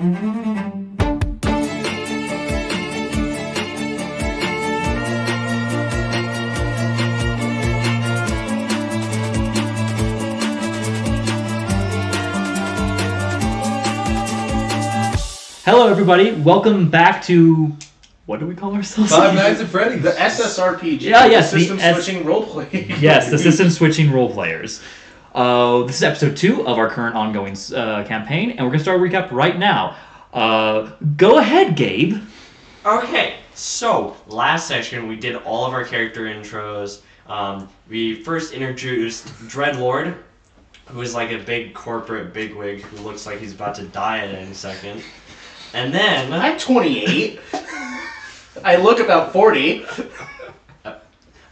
Hello, everybody. Welcome back to... What do we call ourselves? Five Nights at Freddy's. The SSRPG. Yes, the system switching role players. Yes, the system switching role players. This is episode 2 of our current ongoing campaign, and we're going to start a recap right now. Go ahead, Gabe. Okay, so last session we did all of our character intros. We first introduced Dreadlord, who is like a big corporate bigwig who looks like he's about to die at any second. And then... I'm 28. I look about 40.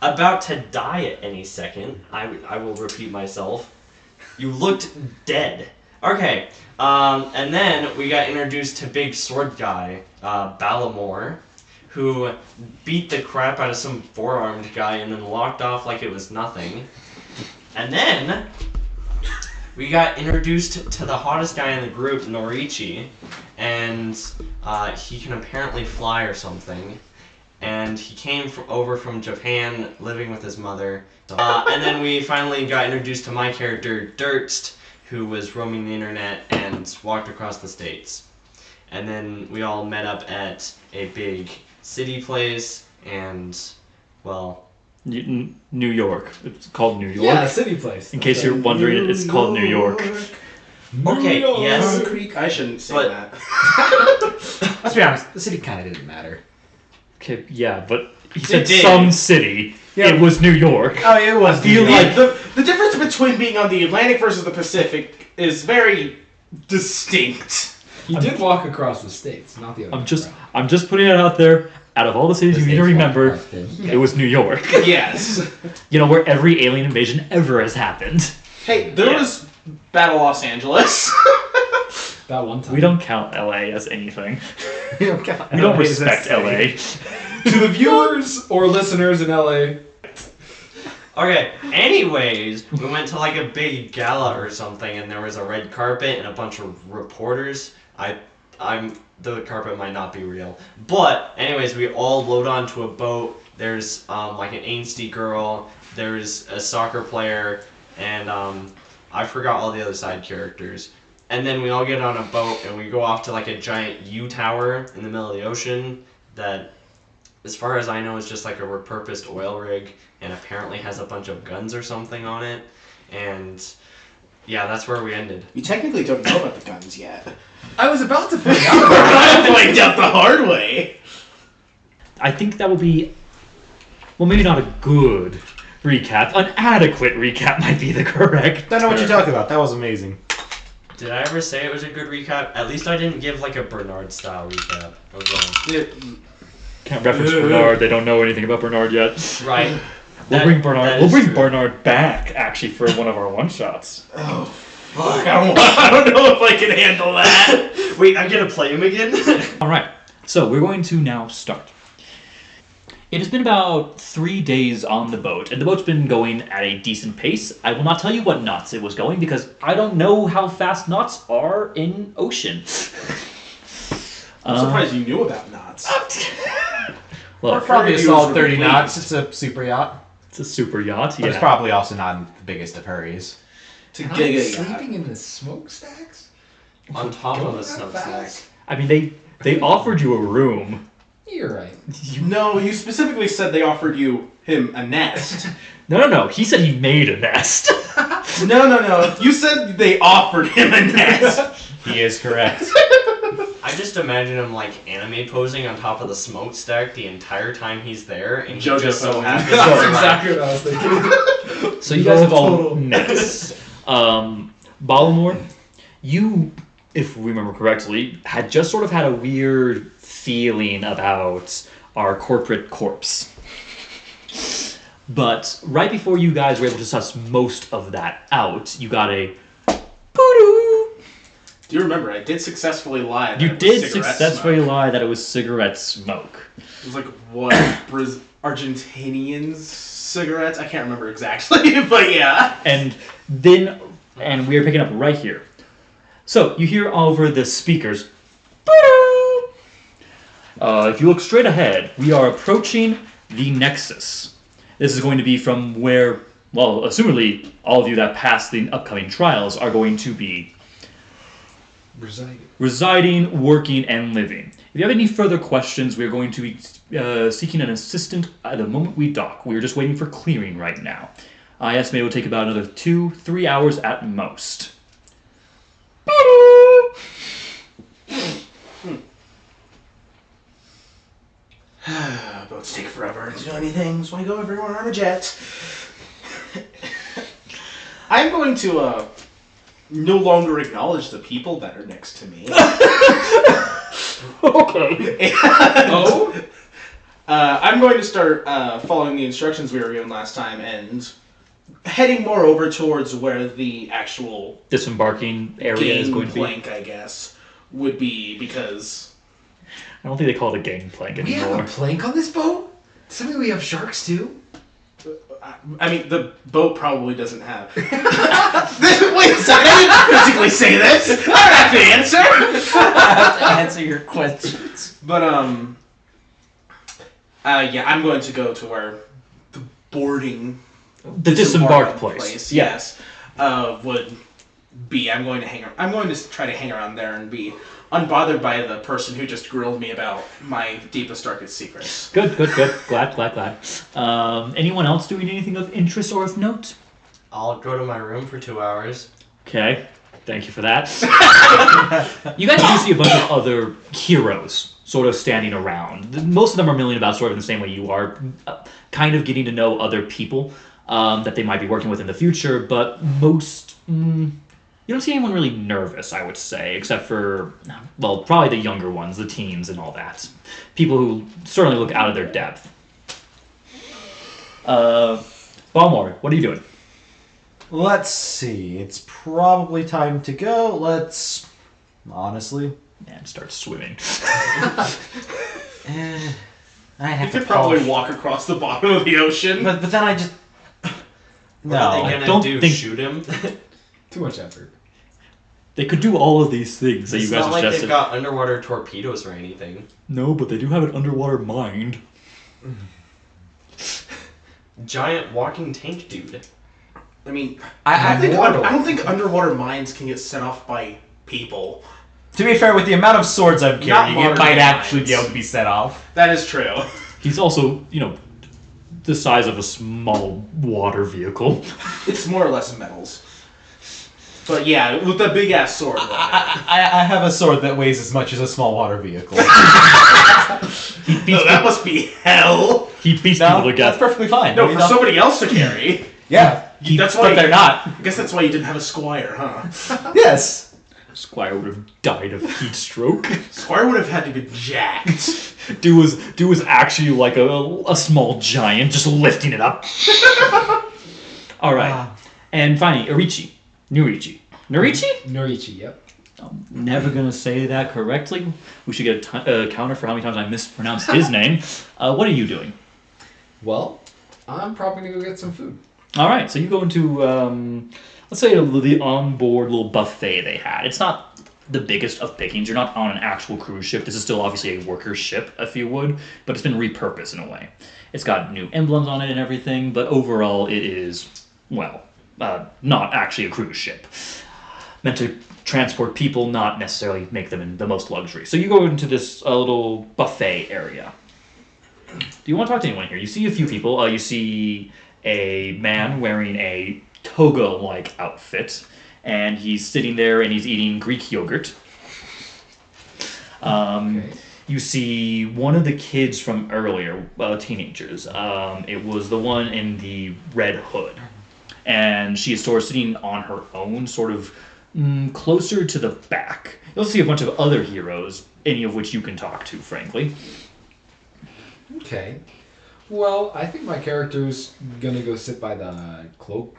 About to die at any second. I will repeat myself. You looked dead. Okay, and then we got introduced to big sword guy, Balamore, who beat the crap out of some four-armed guy and then walked off like it was nothing. And then we got introduced to the hottest guy in the group, Norichi, and he can apparently fly or something. And he came over from Japan, living with his mother. And then we finally got introduced to my character, Durst, who was roaming the internet and walked across the states. And then we all met up at a big city place, and, well... New York. It's called New York. Yeah, city place. In case you're wondering, it's called New York. Okay, yes. Creek. I shouldn't say that. Let's be honest, the city kind of didn't matter. Okay, yeah, but he said did. some city. Yeah. It was New York. Oh, it was. I feel like... The difference between being on the Atlantic versus the Pacific is very distinct. He did walk across the states, not the other way around. I'm just putting it out there. Out of all the cities you need to remember, Yeah. it was New York. Yes. You know, where every alien invasion ever has happened. Hey, there was Battle Los Angeles. That one time. We don't count LA as anything. We don't count We don't LA as a respect city. LA. To the viewers or listeners in LA. Okay, anyways, we went to like a big gala or something, and there was a red carpet and a bunch of reporters. The carpet might not be real. But, anyways, we all load onto a boat. There's, like an angsty girl. There's a soccer player. And, I forgot all the other side characters. And then we all get on a boat, and we go off to, like, a giant U-tower in the middle of the ocean that, as far as I know, is just, like, a repurposed oil rig and apparently has a bunch of guns or something on it. And, yeah, that's where we ended. You technically don't know about the guns yet. I was about to point out. I played out the hard way. I think that would be, well, maybe not a good recap. An adequate recap might be the correct. Don't know what you're talking about. That was amazing. Did I ever say it was a good recap? At least I didn't give, like, a Bernard-style recap. Okay. Can't reference Bernard. They don't know anything about Bernard yet. Right. We'll bring Bernard. that We'll is bring true. Bernard back actually for one of our one shots. Oh, fuck. I don't know if I can handle that. Wait, I'm gonna play him again? All right. So we're going to now start. It has been about 3 days on the boat, and the boat's been going at a decent pace. I will not tell you what knots it was going because I don't know how fast knots are in ocean. I'm surprised you knew about knots. Look, Probably a He was solid 30 really knots. It's a super yacht. it's a super yacht. But it's Yeah. probably also not in the biggest of hurries. To And I'm Giga yacht. sleeping in the smokestacks? On top of Going the that smokestacks. fast? I mean, they offered you a room. You're right. No, you specifically said they offered him a nest. No. He said he made a nest. No. You said they offered him a nest. He is correct. I just imagine him like anime posing on top of the smokestack the entire time he's there, and he JoJo just so pose. happens to That's like, exactly what I was thinking. So you guys guys have all total- nests. Balamore, you, if we remember correctly, had just sort of had a weird feeling about our corporate corpse. But right before you guys were able to suss most of that out, you got a poo-doo. Do you remember? I did successfully lie. that You it was did cigarette successfully smoke. lie that it was cigarette smoke. It was like what? Argentinians cigarettes? I can't remember exactly, but yeah. And we are picking up right here. So you hear over the speakers, If you look straight ahead, we are approaching the Nexus. This is going to be from where, well, assumedly, all of you that pass the upcoming trials are going to be residing, working, and living. If you have any further questions, we are going to be seeking an assistant at the moment we dock. We are just waiting for clearing right now. I estimate it will take about another 2-3 hours at most. Boats take forever to do anything, so I go everywhere on a jet. I'm going to no longer acknowledge the people that are next to me. Okay. And, I'm going to start following the instructions we were given last time and heading more over towards where the actual Disembarking area is going to be. gangplank, I guess, would be, because I don't think they call it a gangplank We have anymore. a plank on this boat? Does that mean we have sharks too? I mean, the boat probably doesn't have. Wait a second, I didn't physically say this. I don't have to answer. I have to answer your questions. But yeah, I'm going to go to where the boarding, The disembark place. yes, would be. I'm going to try to hang around there and be unbothered by the person who just grilled me about my deepest, darkest secrets. Good. Glad. Anyone else doing anything of interest or of note? I'll go to my room for 2 hours. Okay. Thank you for that. You guys do see a bunch of other heroes sort of standing around. Most of them are milling about sort of in the same way you are, kind of getting to know other people that they might be working with in the future, but most... you don't see anyone really nervous, I would say, except for, well, probably the younger ones, the teens and all that. People who certainly look out of their depth. Balmore, what are you doing? Let's see. It's probably time to go. Honestly. Man, start swimming. I You have could to probably polish- walk across the bottom of the ocean. But then I just... What are they No. gonna don't do? think- Shoot him? Too much effort. They could do all of these things that It's you guys not like suggested. they've got underwater torpedoes or anything. No, but they do have an underwater mind. Giant walking tank dude. I mean, I don't think underwater mines can get set off by people. To be fair, with the amount of swords I'm carrying, it modern might mines. actually be able to be set off. That is true. He's also, the size of a small water vehicle. It's more or less metals. But yeah, with that big ass sword. I have a sword that weighs as much as a small water vehicle. He beats, No, that must be hell. he beats people to that's death. perfectly fine. No, I mean, for somebody else to carry. Yeah, That's why but they're not. I guess that's why you didn't have a squire, huh? Yes. Squire would have died of heat stroke. Squire would have had to be jacked. Dude was actually like a small giant, just lifting it up. All right, and finally, Norichi. Norichi, yep. I'm never gonna say that correctly. We should get a counter for how many times I mispronounced his name. What are you doing? Well, I'm probably gonna go get some food. All right, so you go into let's say the onboard little buffet they had. It's not the biggest of pickings. You're not on an actual cruise ship. This is still obviously a worker ship, if you would, but it's been repurposed in a way. It's got new emblems on it and everything, but overall it is, well, not actually a cruise ship. Meant to transport people, not necessarily make them in the most luxury. So you go into this little buffet area. Do you want to talk to anyone here? You see a few people. You see a man wearing a toga-like outfit, and he's sitting there and he's eating Greek yogurt. Okay. You see one of the kids from earlier, teenagers. It was the one in the red hood. And she is sort of sitting on her own, sort of closer to the back. You'll see a bunch of other heroes, any of which you can talk to, frankly. Okay. Well, I think my character's gonna go sit by the cloak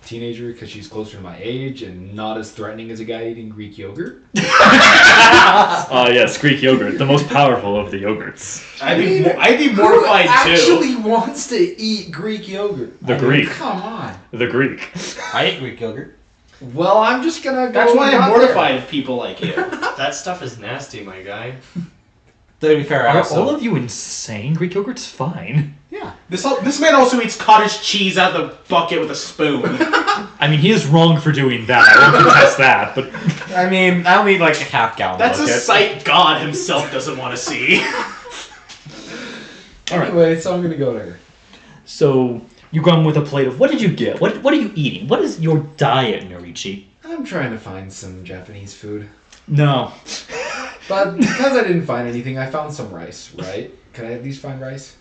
teenager because she's closer to my age and not as threatening as a guy eating Greek yogurt. Yes, Greek yogurt, the most powerful of the yogurts. I'd be Who mortified too. actually wants to eat Greek yogurt? The I mean, Greek. Come on. The Greek. I ate Greek yogurt. Well, I'm just gonna go. That's why I'm down mortified of people like you. That stuff is nasty, my guy. To be fair, Are also, all of you insane? Greek yogurt's fine. Yeah. This man also eats cottage cheese out of the bucket with a spoon. I mean, he is wrong for doing that. I won't contest that, but I mean, I only need like a half gallon. That's a bucket. sight God himself doesn't want to see. all right. Anyway, so I'm gonna go there. So you come with a plate of what did you get? What are you eating? What is your diet, Norichi? I'm trying to find some Japanese food. No. But because I didn't find anything, I found some rice, right? Can I at least find rice?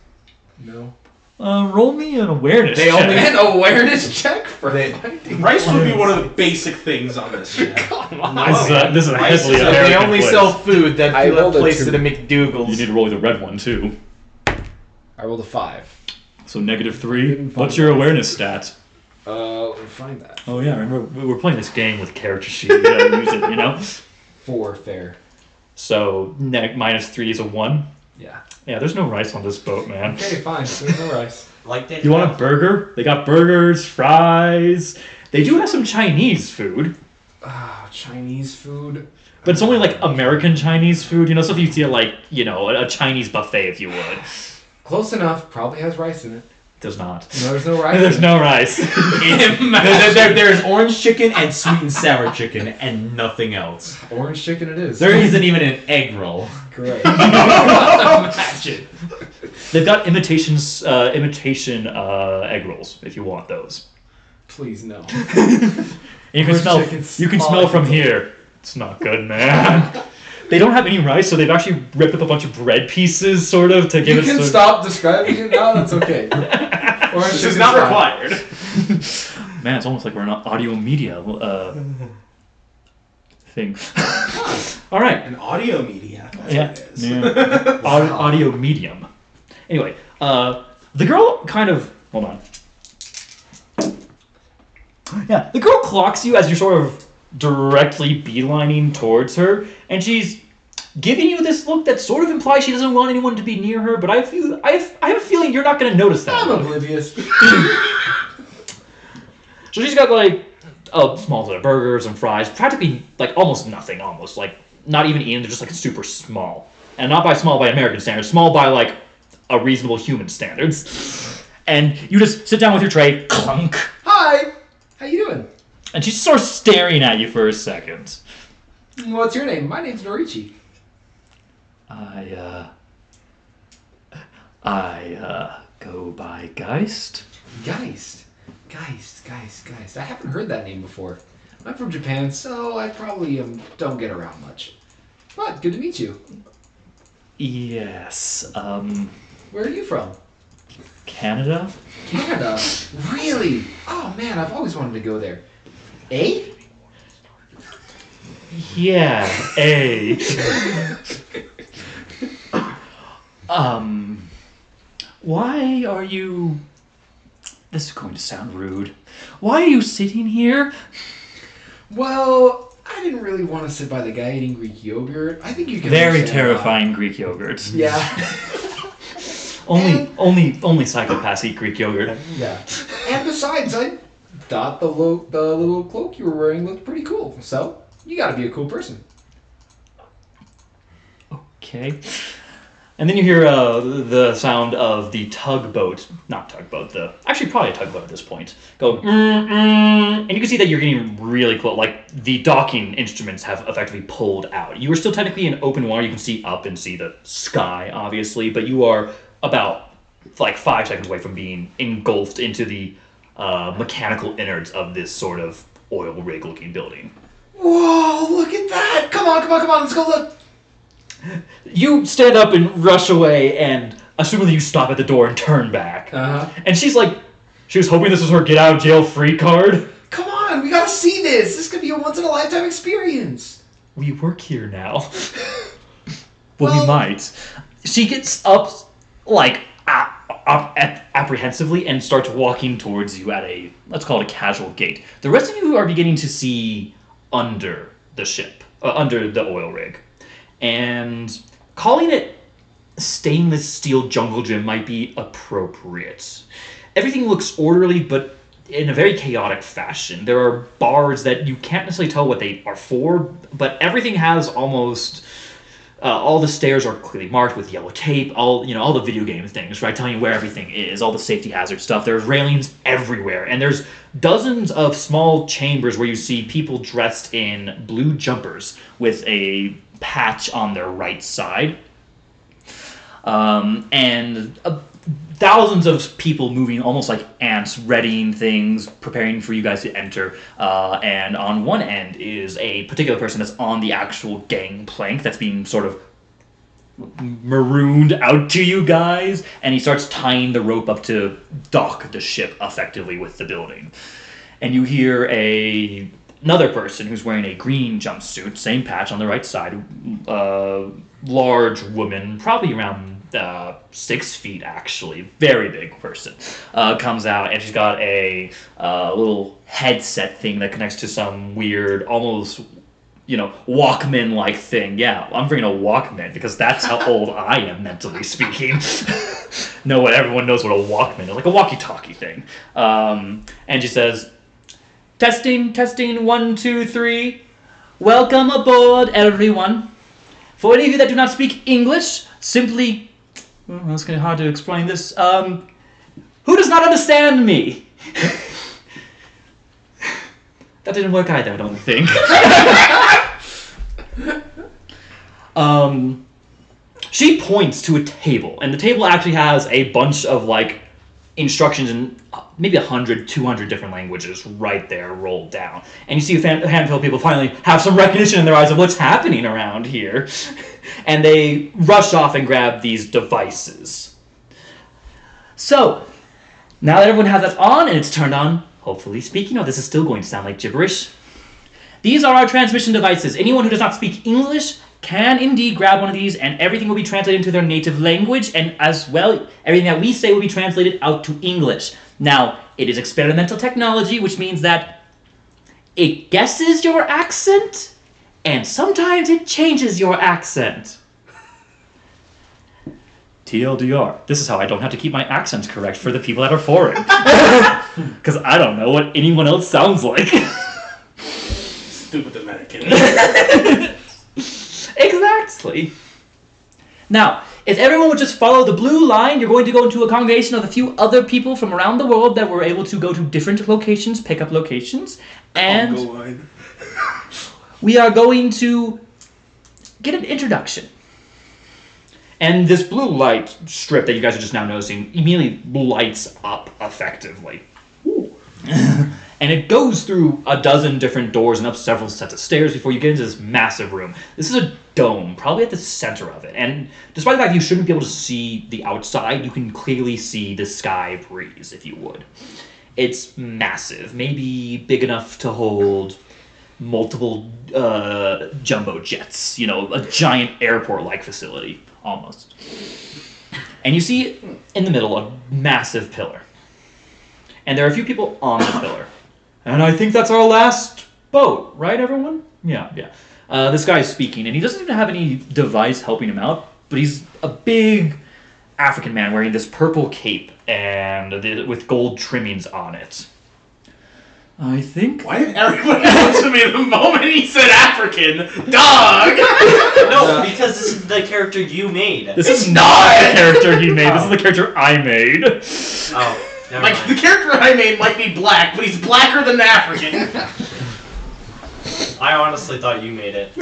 No. Roll me an awareness They check. only- An awareness check for They- finding Rice would be one of the basic things on this ship. This is a Rice heavily is a- They American only place. sell food that I feel rolled a placed two. at a McDougal's. You need to roll the red one too. I rolled a 5. So -3. Didn't What's find your rice. awareness stat? Let me find that. Oh yeah, remember we were playing this game with character sheet. You gotta use it, you know. 4 fair. So -3 is a 1. Yeah. Yeah, there's no rice on this boat, man. Okay, fine. There's no rice. Like they You want a burger? They got burgers, fries. They do have some Chinese food, Ah, Chinese food. but it's only like American Chinese food. You know, stuff you see at like, you know, a Chinese buffet, if you would. Close enough. Probably has rice in it. Does not. No, there's no rice. There's no rice. There's orange chicken and sweet and sour chicken and nothing else. Orange chicken it is. There isn't even an egg roll. Great. Imagine. They've got imitation egg rolls if you want those. Please no. And you can Orange smell. chicken's You can all smell I from can here. It's not good, man. They don't have any rice, so they've actually ripped up a bunch of bread pieces, sort of, to give You it. can sort of- stop describing it now. That's okay. Orange This is chicken's not fine. required. Man, it's almost like we're in an audio media thing. All right. An audio media. That's Yeah. what it is. Yeah. Audio medium. Anyway, the girl kind of hold on. Yeah, the girl clocks you as you're sort of directly beelining towards her, and she's giving you this look that sort of implies she doesn't want anyone to be near her. But I have a feeling you're not going to notice that. I'm look. oblivious. So she's got like a small set of burgers and fries, practically like almost nothing, almost like not even eaten. They're just like super small, and not by small by American standards, small by like a reasonable human standards. And you just sit down with your tray, clunk, Hi. How you doing? and she's sort of staring at you for a second. What's your name? My name's Norichi. I go by Geist. Geist. I haven't heard that name before. I'm from Japan, so I probably don't get around much. But good to meet you. Yes, Where are you from? Canada? Canada. Really? Oh man, I've always wanted to go there. Eh? Yeah, why are you... This is going to sound rude. Why are you sitting here? Well, I didn't really want to sit by the guy eating Greek yogurt. I think you can Very understand why. terrifying Greek yogurt. Yeah. Only psychopaths eat Greek yogurt. Yeah. And besides, I thought the little cloak you were wearing looked pretty cool. So, you gotta be a cool person. Okay. And then you hear the sound of the tugboat, not tugboat, actually probably a tugboat at this point, go, and you can see that you're getting really close, like the docking instruments have effectively pulled out. You are still technically in open water, you can see up and see the sky, obviously, but you are about like 5 seconds away from being engulfed into the mechanical innards of this sort of oil rig looking building. Whoa, look at that! Come on, let's go look! You stand up and rush away, and assuming you stop at the door and turn back. Uh-huh. And she's like, she was hoping this was her get out of jail free card. Come on, we gotta see this! This could be a once-in-a-lifetime experience! We work here now. Well- we might. She gets up, like, apprehensively and starts walking towards you at a, let's call it a casual gait. The rest of you are beginning to see under the ship, under the oil rig. And calling it stainless steel jungle gym might be appropriate. Everything looks orderly, but in a very chaotic fashion. There are bars that you can't necessarily tell what they are for, but everything has almost all the stairs are clearly marked with yellow tape. All the video game things, right, telling you where everything is, all the safety hazard stuff. There's railings everywhere, and there's dozens of small chambers where you see people dressed in blue jumpers with a patch on their right side, and thousands of people moving almost like ants, readying things, preparing for you guys to enter. And on one end is a particular person that's on the actual gangplank that's being sort of marooned out to you guys, and he starts tying the rope up to dock the ship effectively with the building. And you hear another person who's wearing a green jumpsuit, same patch on the right side, large woman, probably around 6 feet actually, very big person, comes out, and she's got a little headset thing that connects to some weird, almost, Walkman-like thing. Yeah, I'm bringing a Walkman because that's how old I am, mentally speaking. No, everyone knows what a Walkman is, like a walkie-talkie thing. And she says, testing, 1, 2, 3. Welcome aboard, everyone. For any of you that do not speak English, simply... Well, it's getting hard to explain this. Who does not understand me? That didn't work either, I don't think. She points to a table, and the table actually has a bunch of, instructions in maybe 100, 200 different languages right there rolled down. And you see a handful of people finally have some recognition in their eyes of what's happening around here. And they rush off and grab these devices. So, now that everyone has that on and it's turned on, hopefully speaking, this is still going to sound like gibberish. These are our transmission devices. Anyone who does not speak English can indeed grab one of these, and everything will be translated into their native language, and as well, everything that we say will be translated out to English. Now, it is experimental technology, which means that it guesses your accent, and sometimes it changes your accent. TLDR, this is how I don't have to keep my accents correct for the people that are foreign. Because I don't know what anyone else sounds like. Stupid American. Exactly. Now, if everyone would just follow the blue line, you're going to go into a congregation of a few other people from around the world that were able to go to different locations, pick up locations, and we are going to get an introduction. And this blue light strip that you guys are just now noticing immediately lights up effectively. Ooh. And it goes through a dozen different doors and up several sets of stairs before you get into this massive room. This is a dome, probably at the center of it. And despite the fact you shouldn't be able to see the outside, you can clearly see the sky breeze, if you would. It's massive, maybe big enough to hold multiple jumbo jets, a giant airport-like facility, almost. And you see in the middle a massive pillar. And there are a few people on the pillar. And I think that's our last boat, right, everyone? Yeah. This guy is speaking, and he doesn't even have any device helping him out, but he's a big African man wearing this purple cape and with gold trimmings on it. I think... Why did everyone look to me the moment he said African? Dog! No, because this is the character you made. This is not the character he made. This is the character I made. Oh. Never Like, mind. the character I made might be black, but he's blacker than African. I honestly thought you made it.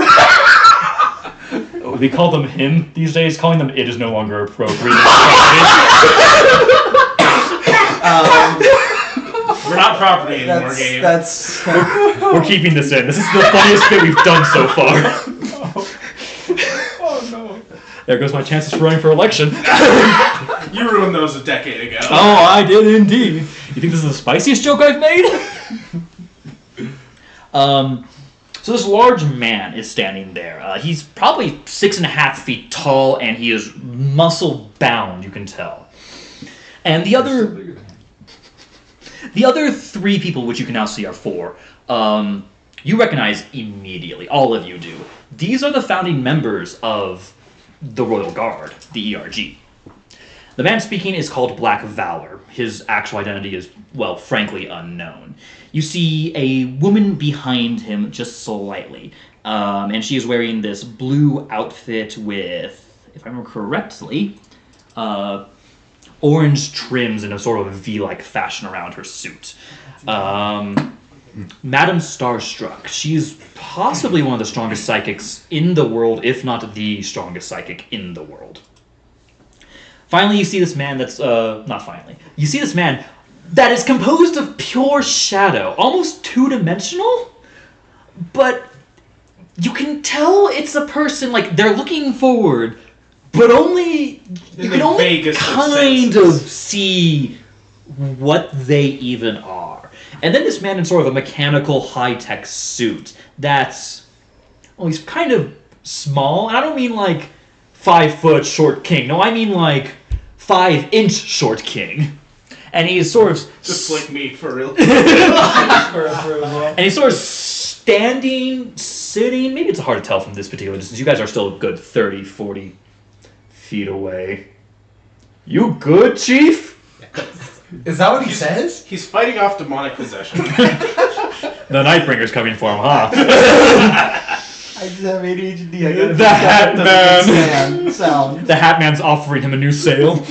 We call them him these days. Calling them it is no longer appropriate. We're not property anymore, Gabe. We're keeping this in. This is the funniest bit we've done so far. Oh no. There goes my chances for running for election. You ruined those a decade ago. Oh, I did indeed. You think this is the spiciest joke I've made? So this large man is standing there. He's probably 6.5 feet tall, and he is muscle bound, you can tell. And the other 3 people, which you can now see are 4, you recognize immediately. All of you do. These are the founding members of the Royal Guard, the ERG. The man speaking is called Black Valor. His actual identity is, well, frankly unknown. You see a woman behind him just slightly, and she is wearing this blue outfit with, if I remember correctly, orange trims in a sort of a V-like fashion around her suit. Madame Starstruck. She's possibly one of the strongest psychics in the world, if not the strongest psychic in the world. Finally, you see this man that's, not finally. You see this man that is composed of pure shadow, almost two-dimensional, but you can tell it's a person, like, they're looking forward, but only, you can only kind of see what they even are. And then this man in sort of a mechanical, high-tech suit that's, well, he's kind of small, and I don't mean, like, 5-foot short king. No, I mean, like, 5-inch short king. And he's sort of... Just like me, for real. And he's sort of standing, sitting... Maybe it's hard to tell from this particular distance. You guys are still a good 30, 40 feet away. You good, Chief? Is that what he says? He's fighting off demonic possession. The Nightbringer's coming for him, huh? I just have ADHD. I gotta The Hat Man. sound. The Hat Man's offering him a new sail.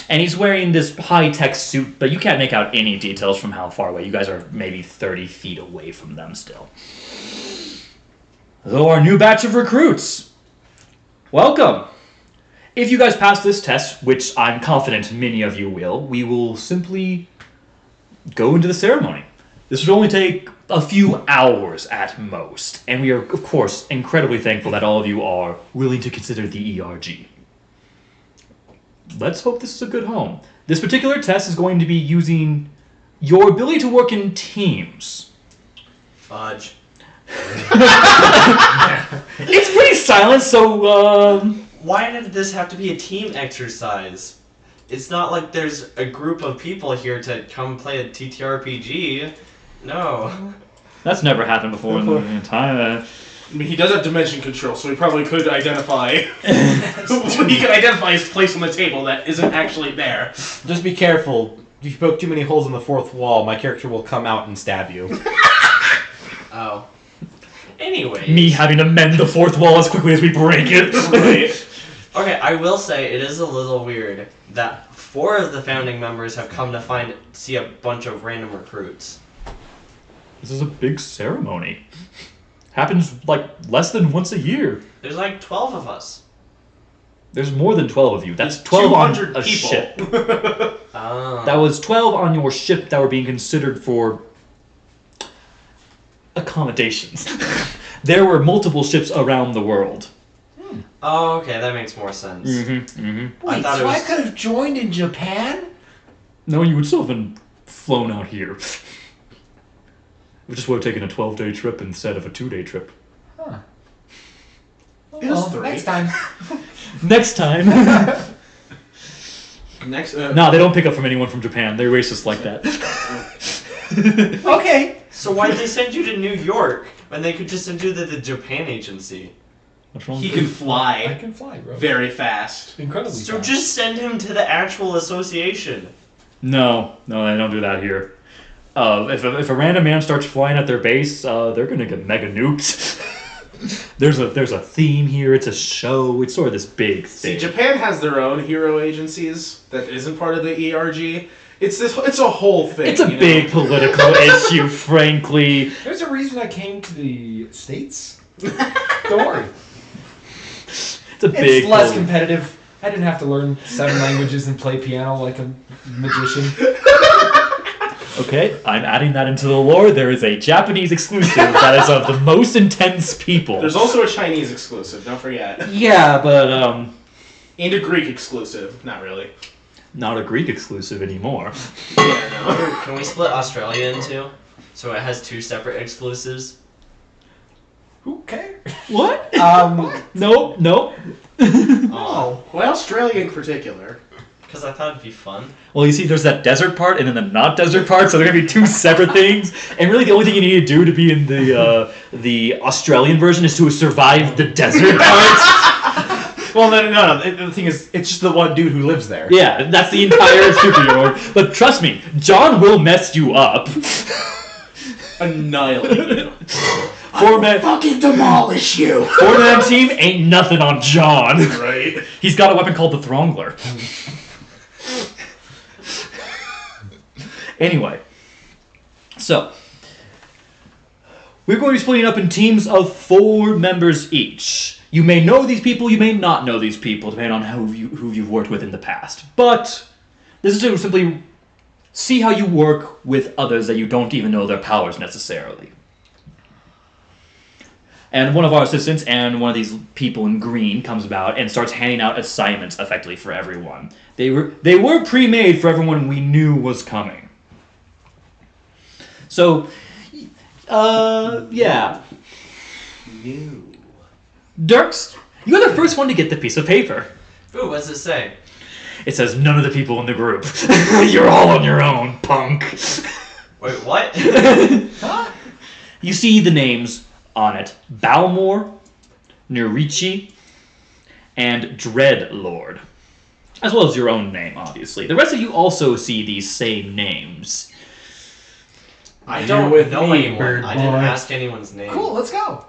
And he's wearing this high-tech suit, but you can't make out any details from how far away. You guys are maybe 30 feet away from them still. So our new batch of recruits. Welcome. If you guys pass this test, which I'm confident many of you will, we will simply go into the ceremony. This would only take a few hours at most, and we are, of course, incredibly thankful that all of you are willing to consider the ERG. Let's hope this is a good home. This particular test is going to be using your ability to work in teams. Fudge. It's pretty silent, so, Why did this have to be a team exercise? It's not like there's a group of people here to come play a TTRPG. No. That's never happened before in the time. I mean, he does have dimension control, so he probably could identify... he could identify his place on the table that isn't actually there. Just be careful. If you poke too many holes in the fourth wall, my character will come out and stab you. Oh. Anyway. Me having to mend the fourth wall as quickly as we break it. Right. Okay, I will say it is a little weird that 4 of the founding members have come to see a bunch of random recruits. This is a big ceremony. Happens like less than once a year. There's like 12 of us. There's more than 12 of you. That's 12 on 200 a people. ship. Oh. That was 12 on your ship that were being considered for accommodations. There were multiple ships around the world. Oh, okay, that makes more sense. Mm-hmm. I Wait, thought so it was... I could have joined in Japan? No, you would still have been flown out here. We just would have taken a 12-day trip instead of a 2-day trip. Huh. It was 3. Next time. Next time. Next, No, they don't pick up from anyone from Japan. They're racist like that. Okay. So why did they send you to New York when they could just send you to the Japan agency? What's wrong he with can you? I fly can fly, bro. very fast. Incredibly So fast. just send him to the actual association. No, they don't do that here. If a random man starts flying at their base, they're gonna get mega nuked. There's a theme here. It's a show. It's sort of this big See, thing. Japan has their own hero agencies that isn't part of the ERG. It's a whole thing. It's a you know? big political issue, frankly. There's a reason I came to the States. Don't worry. It's a big. It's less competitive. I didn't have to learn 7 languages and play piano like a magician. Okay, I'm adding that into the lore. There is a Japanese exclusive that is of the most intense people. There's also a Chinese exclusive, don't forget. Yeah, but And a Greek exclusive. Not really. not a Greek exclusive anymore. Yeah, no. Can we split Australia in 2? So it has 2 separate exclusives? Who cares? What? Nope. Oh. Why Australia in particular? Because I thought it'd be fun. Well, you see, there's that desert part and then the not desert part, so they're gonna be 2 separate things. And really, the only thing you need to do to be in the Australian version is to survive the desert part. Well, no. The thing is, it's just the one dude who lives there. Yeah, that's the entire superhero. But trust me, John will mess you up. Annihilate. Four-man Fucking demolish you. four-man team ain't nothing on John. Right. He's got a weapon called the Throngler. Anyway, so we're going to be splitting up in teams of 4 members each. You may know these people, you may not know these people, depending on who you've worked with in the past. But this is to simply see how you work with others that you don't even know their powers necessarily. And one of our assistants and one of these people in green comes about and starts handing out assignments effectively for everyone. They were pre-made for everyone we knew was coming. So, yeah. New. Dirks, you're the first one to get the piece of paper. Ooh, what's it say? It says none of the people in the group. You're all on your own, punk. Wait, what? You see the names on it. Balmor, Nerichi, and Dreadlord. As well as your own name, obviously. The rest of you also see these same names. I don't know anyone. I didn't ask anyone's name. Cool, let's go.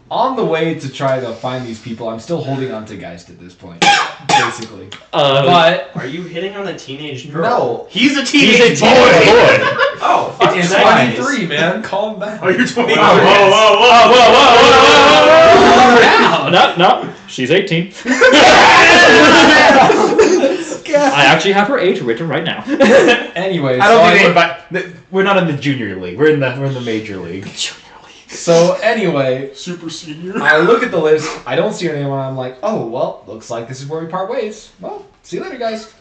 On the way to try to find these people, I'm still holding on to Geist at this point, basically. But Are you hitting on a teenage girl? no, He's a he's teenage a boy. boy. Oh, fuck it's nice. 23, man. Calm down. Oh, you're 23. No, she's 18. I actually have her age written right now. Anyway, I don't think anybody. We're not in the junior league. We're in the major league. So anyway, Super senior. I look at the list. I don't see her name, and I'm like, oh well, looks like this is where we part ways. Well, see you later, guys.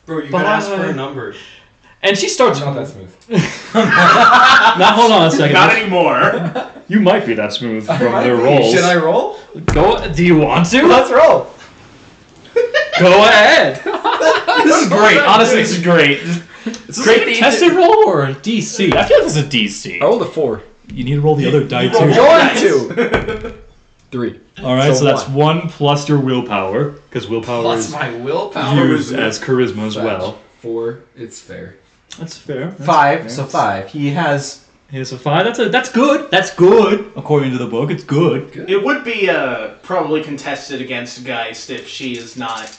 Bro, you gotta ask for a number. And she starts. Not that smooth. Now hold on a second. Not anymore. You might be that smooth from Might their be. rolls. Should I roll? Go. Do you want to? Let's roll. Go ahead. This is great. Honestly, this is great. It's great. Tested roll or DC? I feel like this is a DC. I rolled a 4. You need to roll the other die too. Going to 3. All right, so that's one. 1 plus your willpower, because willpower Plus is my willpower. used as charisma as well. 4. It's fair. That's fair. That's 5, fair. so 5. He has... Here's a 5. That's good. That's good. According to the book, it's good. It would be probably contested against Geist if she is not.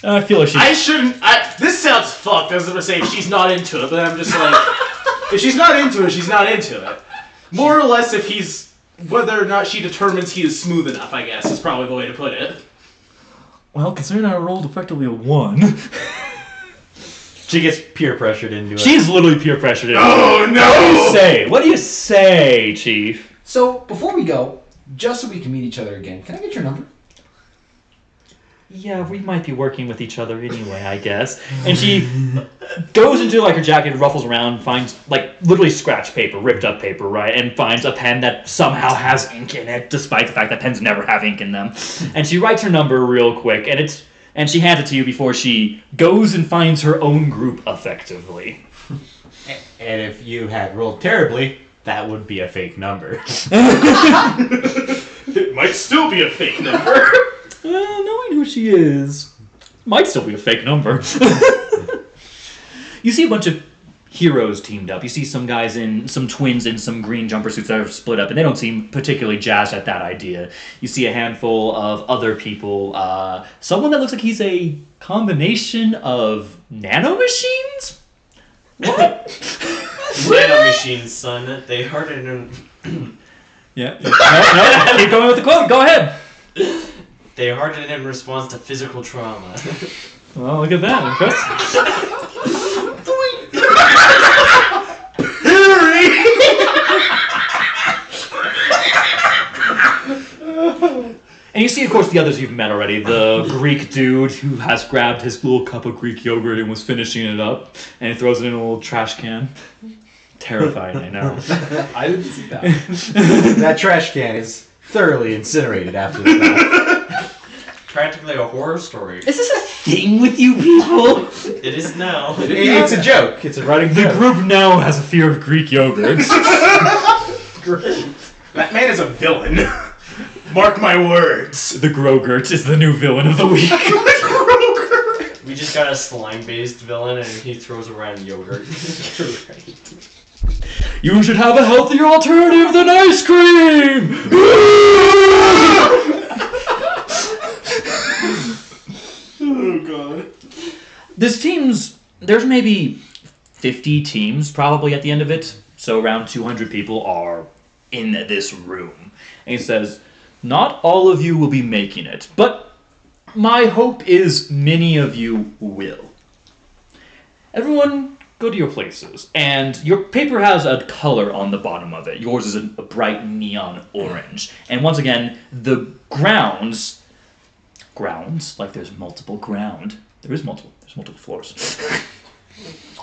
I feel like I shouldn't. This sounds fucked. I was gonna say if she's not into it, but I'm just like, if she's not into it, she's not into it. More or less, if he's whether or not she determines he is smooth enough, I guess is probably the way to put it. Well, considering I rolled effectively a 1. She gets peer pressured into it. She's literally peer pressured into it. Oh no! What do you say, Chief? So, before we go, just so we can meet each other again, can I get your number? Yeah, we might be working with each other anyway, I guess. And she goes into like her jacket, ruffles around, finds like literally scratch paper, ripped up paper, right? And finds a pen that somehow has ink in it, despite the fact that pens never have ink in them. And she writes her number real quick, and she hands it to you before she goes and finds her own group effectively. And if you had rolled terribly, that would be a fake number. It might still be a fake number. Knowing who she is, might still be a fake number. You see a bunch of heroes teamed up. You see some guys some twins in some green jumper suits that are split up, and they don't seem particularly jazzed at that idea. You see a handful of other people. Someone that looks like he's a combination of nanomachines? What? Nanomachines, son. They harden in... Yeah. No, keep going with the quote. Go ahead. They harden in response to physical trauma. Well, look at that. Impressive. And you see, of course, the others you've met already. The Greek dude who has grabbed his little cup of Greek yogurt and was finishing it up, and he throws it in a little trash can. Terrifying, I know. I didn't see that. That trash can is thoroughly incinerated after the fact. Practically a horror story. Is this a thing with you people? It is now. It's a joke. It's a running The joke. group now has a fear of Greek yogurt. That man is a villain. Mark my words. The Grogurt is the new villain of the week. We just got a slime-based villain, and he throws around yogurt. You should have a healthier alternative than ice cream! Oh god. There's maybe 50 teams probably at the end of it, so around 200 people are in this room. And he says, not all of you will be making it, but my hope is many of you will. Everyone, go to your places. And your paper has a color on the bottom of it. Yours is a bright neon orange. And once again, the grounds, like there's multiple ground. There's multiple floors.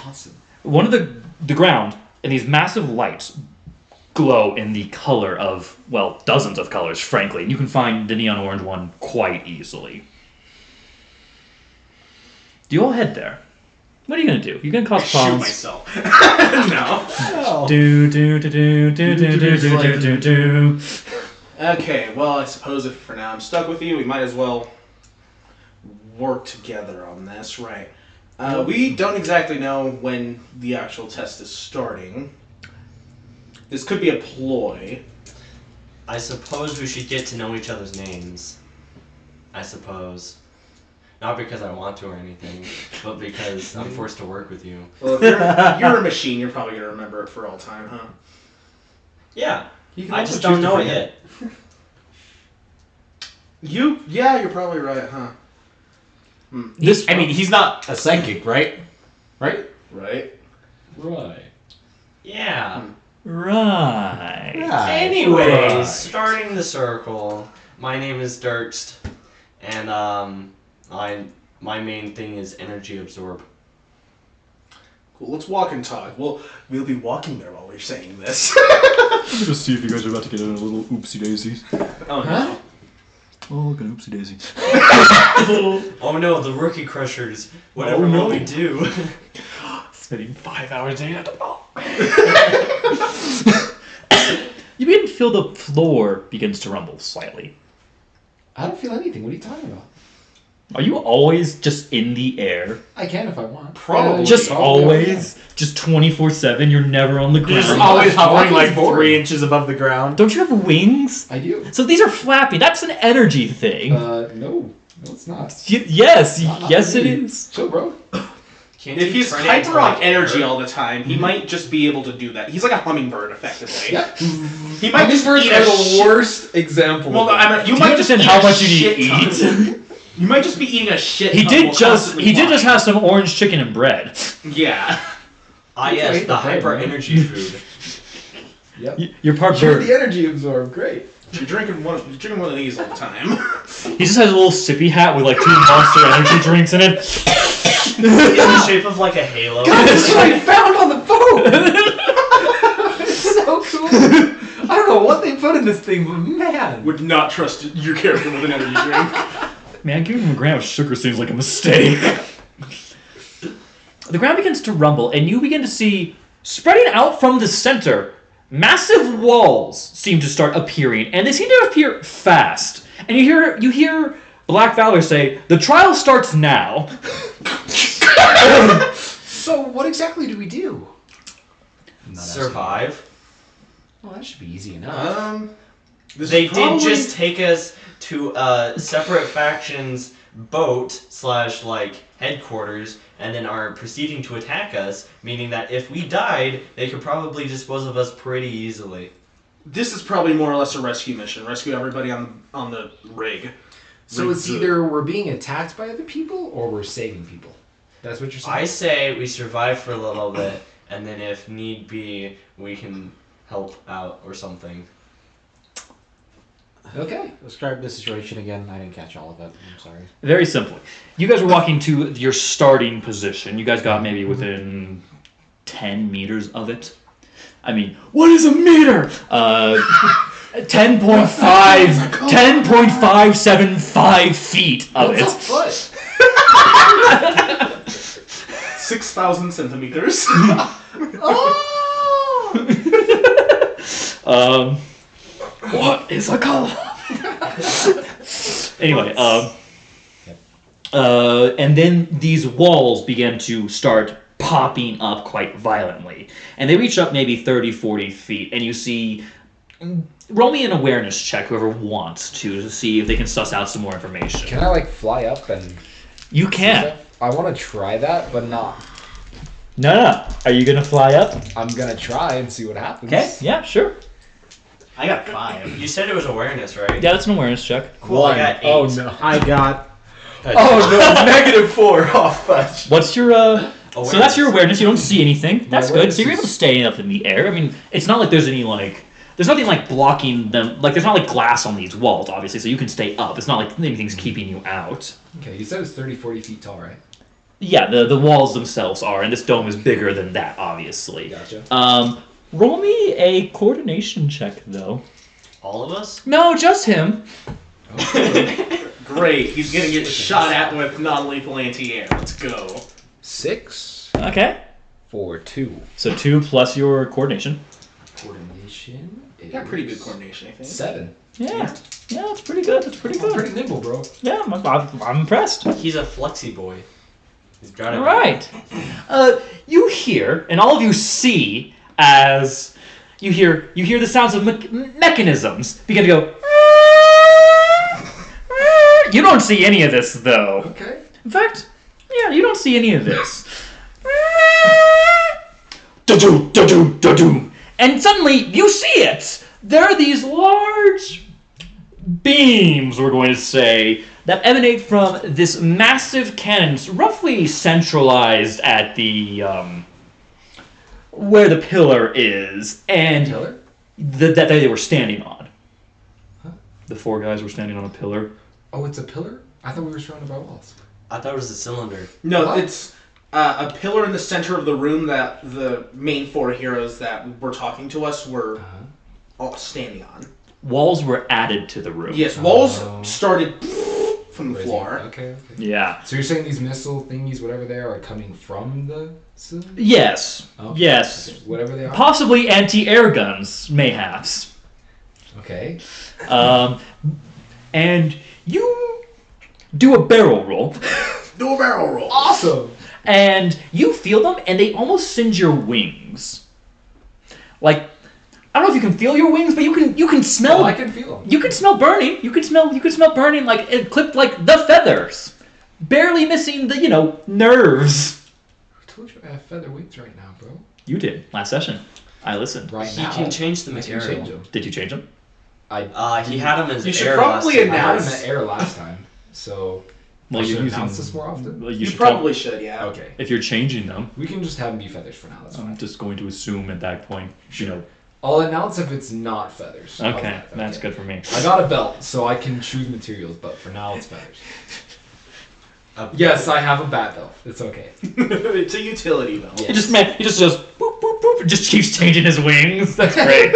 Awesome. One of the ground, and these massive lights glow in the color of, well, dozens of colors, frankly. And you can find the neon orange one quite easily. Do you all head there? What are you gonna do? You're gonna cause Shoot problems. myself. No. Do. Okay, well, I suppose if for now I'm stuck with you, we might as well work together on this, right? We don't exactly know when the actual test is starting. This could be a ploy. I suppose we should get to know each other's names. I suppose. Not because I want to or anything, but because I'm forced to work with you. Well, if you're a machine, you're probably going to remember it for all time, huh? Yeah. You can I also just don't choose to know it forget. yet. Yeah, you're probably right, huh? He's not a psychic, right? Right? Right? Right. Yeah. Right. Anyways, Right. starting the circle. My name is Dirkst, and my main thing is energy absorb. Cool, let's walk and talk. Well, we'll be walking there while we're saying this. Let me just see if you guys are about to get in a little oopsie daisy. Oh, no. Oh, look at oopsie daisy. Oh no, the rookie crushers. Whatever Oh, no. will we do? Spending 5 hours doing at the ball. You begin to feel the floor begins to rumble slightly. I don't feel anything. What are you talking about? Are you always just in the air? I can if I want. Probably. Just Probably, always? Just 24/7? You're never on the You're just ground? always hovering Walking's like boring. 3 inches above the ground. Don't you have wings? I do. So these are flappy. That's an energy thing. No, it's not. Yes, Not yes it me. is. So, bro. Can't If you he's turn it into, hyper on like, energy air? all the time, he might just be able to do that. He's like a hummingbird, effectively. Yeah. He might just Hummingbirds eat are a the shit. worst example. Well, of that. I mean, you Do might you just understand eat how a much you shit need to ton. eat? You might just be eating a shit. He ton did while just constantly flying. have some orange chicken and bread. Yeah. Ah Good yes, way the to play, hyper man. energy food. Yep. You're part Sure, bird. the energy absorb. Great. You're drinking one of these all the time. He just has a little sippy hat with like 2 Monster Energy drinks in it. In the shape of like a halo. God, this is what I found on the boat. It's so cool. I don't know what they put in this thing, but man. Would not trust your character with an energy drink. Man, giving him a gram of sugar seems like a mistake. The ground begins to rumble, and you begin to see, spreading out from the center, massive walls seem to start appearing, and they seem to appear fast. And you hear Black Valor say, "The trial starts now." So what exactly do we do? Survive. Well, that should be easy enough. This They is did probably- just take us to separate factions boat / like headquarters, and then are proceeding to attack us, meaning that if we died, they could probably dispose of us pretty easily. This is probably more or less a rescue mission. Rescue everybody on the rig. So it's either we're being attacked by other people or we're saving people. That's what you're saying? I say we survive for a little bit, and then if need be, we can help out or something. Okay. Describe the situation again. I didn't catch all of it. I'm sorry. Very simply. You guys were walking to your starting position. You guys got maybe within 10 meters of it. I mean, what is a meter? 10.575 feet of What's a it. foot? 6,000 centimeters. Oh! What is a color? Anyway, and then these walls began to start popping up quite violently. And they reach up maybe 30, 40 feet, and you see... Roll me an awareness check, whoever wants to see if they can suss out some more information. Can I like fly up and? You can. I want to try that, but not. No. Are you gonna fly up? I'm gonna try and see what happens. Okay. Yeah. Sure. I got 5. You said it was awareness, right? Yeah, that's an awareness check. Cool. I got 8. Oh no. I got. Oh no. -4. Oh fudge. What's your So that's your awareness. You don't see anything. That's good. awareness So you're able to stay up in the air. I mean, it's not like there's any like. There's nothing like blocking them. Like there's not like glass on these walls, obviously. So you can stay up. It's not like anything's keeping you out. Okay, you said it's 30, 40 feet tall, right? Yeah, the walls themselves are, and this dome is bigger than that, obviously. Gotcha. Roll me a coordination check, though. All of us? No, just him. Great. He's gonna get shot at with non-lethal anti-air. Let's go. 6 Okay. for 2. So 2 plus your coordination. Coordination. Is Got pretty good coordination, I think. 7. Yeah, that's pretty good. That's pretty I'm good. pretty nimble, bro. Yeah, I'm impressed. He's a flexi boy. He's got it. All right. You hear, and all of you see, as you hear the sounds of mechanisms begin to go. You don't see any of this, though. Okay. In fact, yeah, you don't see any of this. And suddenly, you see it! There are these large beams, we're going to say, that emanate from this massive cannon, roughly centralized at the, where the pillar is, and Pillar? that they were standing on. Huh? The 4 guys were standing on a pillar. Oh, it's a pillar? I thought we were surrounded by walls. I thought it was a cylinder. No, What? it's a pillar in the center of the room that the main 4 heroes that were talking to us were all standing on. Walls were added to the room. Yes, walls Oh. started from the Crazy. floor. Okay. Yeah. So you're saying these missile thingies, whatever they are coming from the cylinder? Yes. Okay. Yes. Whatever they are? Possibly anti-air guns, mayhaps. Okay. And you do a barrel roll, Do a barrel roll. Awesome! and you feel them, and they almost singe your wings. Like, I don't know if you can feel your wings, but you can smell. Oh, I can feel them. You can smell burning. You can smell burning, like it clipped like the feathers, barely missing the nerves. I told you I have feather wings right now, bro. You did last session. I listened. Right He now. can change the I can material. change them. Did you change them? He had him as You should air probably last I time. had announce- them at air last time, so Well, I should you're using. announce this more often. Well, You should probably should, yeah. Okay. if you're changing them, We can just have them be feathers for now. That's fine. I'm just going to assume at that point, I'll announce if it's not feathers. How's Okay, that? that's Okay. good for me. I got a belt, so I can choose materials, but for now it's feathers. Yes, I have a bat belt. It's okay. It's a utility belt. Yeah. He just goes boop boop boop, and just keeps changing his wings. That's great.